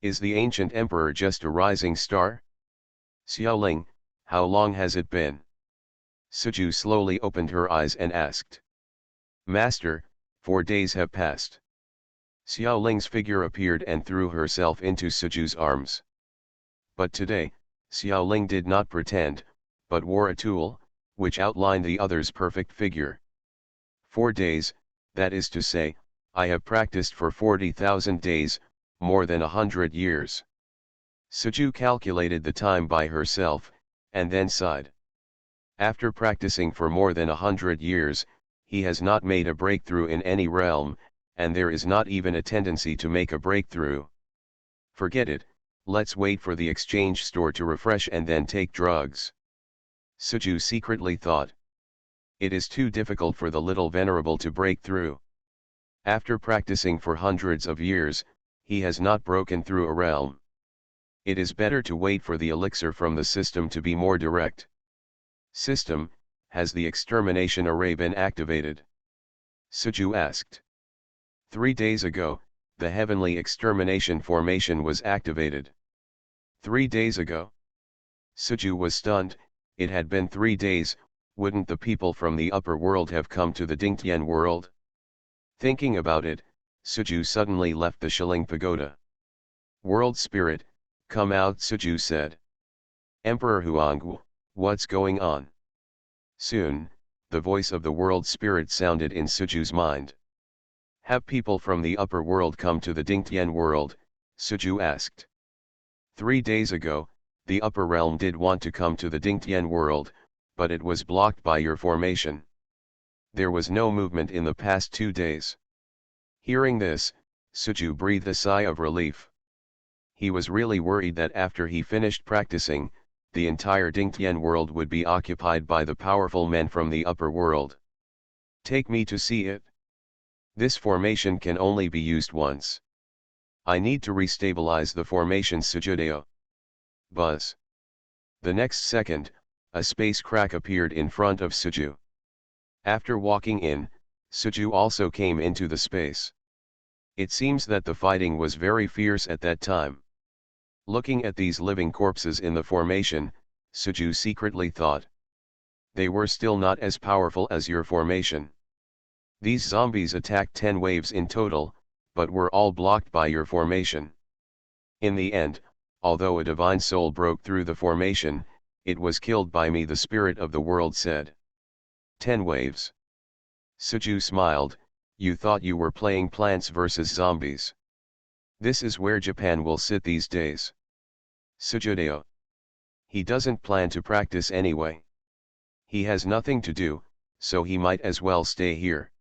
Is the ancient emperor just a rising star? Xiaoling, how long has it been? Suju slowly opened her eyes and asked. Master, 4 days have passed. Xiaoling's figure appeared and threw herself into Suju's arms. But today, Xiaoling did not pretend, but wore a tulle, which outlined the other's perfect figure. 4 days, that is to say, I have practiced for 40,000 days, more than 100 years. Suju calculated the time by herself, and then sighed. After practicing for more than 100 years, he has not made a breakthrough in any realm, and there is not even a tendency to make a breakthrough. Forget it, let's wait for the exchange store to refresh and then take drugs. Suju secretly thought. It is too difficult for the little venerable to break through. After practicing for hundreds of years, he has not broken through a realm. It is better to wait for the elixir from the system to be more direct. System, has the extermination array been activated? Suju asked. 3 days ago, the heavenly extermination formation was activated. 3 days ago? Suju was stunned. It had been 3 days, wouldn't the people from the upper world have come to the Dingtian world? Thinking about it, Suju suddenly left the Shilling Pagoda. World Spirit, come out, Suju said. Emperor Huangwu, what's going on? Soon, the voice of the World Spirit sounded in Suju's mind. Have people from the upper world come to the Dingtian world? Suju asked. 3 days ago, the upper realm did want to come to the Dingtian world, but it was blocked by your formation. There was no movement in the past 2 days. Hearing this, Suju breathed a sigh of relief. He was really worried that after he finished practicing, the entire Dingtian world would be occupied by the powerful men from the upper world. Take me to see it. This formation can only be used once. I need to restabilize the formation. Sujudeo. Buzz. The next second, a space crack appeared in front of Suju. After walking in, Suju also came into the space. It seems that the fighting was very fierce at that time. Looking at these living corpses in the formation, Suju secretly thought. They were still not as powerful as your formation. These zombies attacked 10 waves in total, but were all blocked by your formation. In the end, although a divine soul broke through the formation, it was killed by me, the spirit of the world said. 10 waves. Suju smiled. You thought you were playing Plants vs Zombies. This is where Japan will sit these days. Sujudeo. He doesn't plan to practice anyway. He has nothing to do, so he might as well stay here.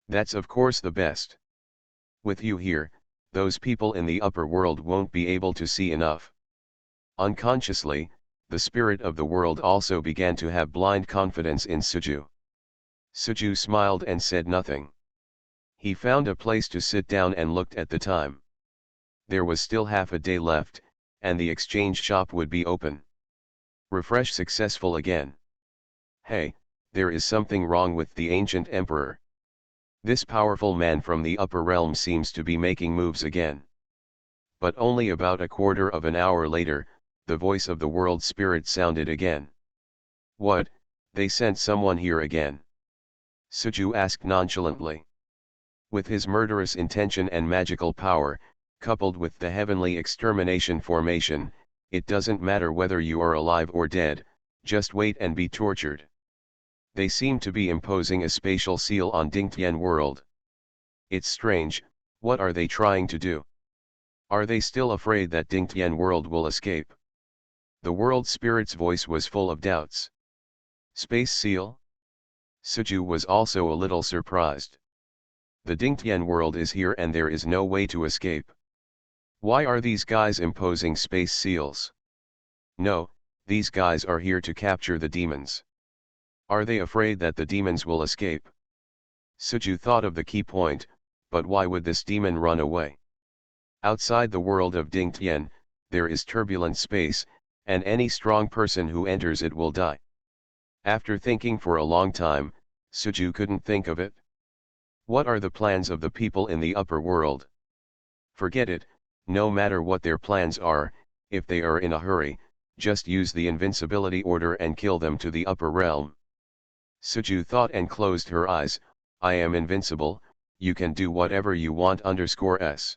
That's of course the best. With you here, those people in the upper world won't be able to see enough. Unconsciously, the spirit of the world also began to have blind confidence in Suju. Suju smiled and said nothing. He found a place to sit down and looked at the time. There was still half a day left, and the exchange shop would be open. Refresh successful again. Hey, there is something wrong with the ancient emperor. This powerful man from the upper realm seems to be making moves again. But only about a quarter of an hour later, the voice of the world spirit sounded again. What, they sent someone here again? Suju asked nonchalantly. With his murderous intention and magical power, coupled with the heavenly extermination formation, it doesn't matter whether you are alive or dead, just wait and be tortured. They seem to be imposing a spatial seal on Dingtian world. It's strange, What are they trying to do? Are they still afraid that Dingtian world will escape? The world spirit's voice was full of doubts. Space seal? Suju was also a little surprised. The Dingtian world is here and there is no way to escape. Why are these guys imposing space seals? No, these guys are here to capture the demons. Are they afraid that the demons will escape? Suju thought of the key point, but why would this demon run away? Outside the world of Dingtian, there is turbulent space, and any strong person who enters it will die. After thinking for a long time, Suju couldn't think of it. What are the plans of the people in the upper world? Forget it, no matter what their plans are, if they are in a hurry, just use the invincibility order and kill them to the upper realm. Suju thought and closed her eyes. I am invincible, you can do whatever you want _s.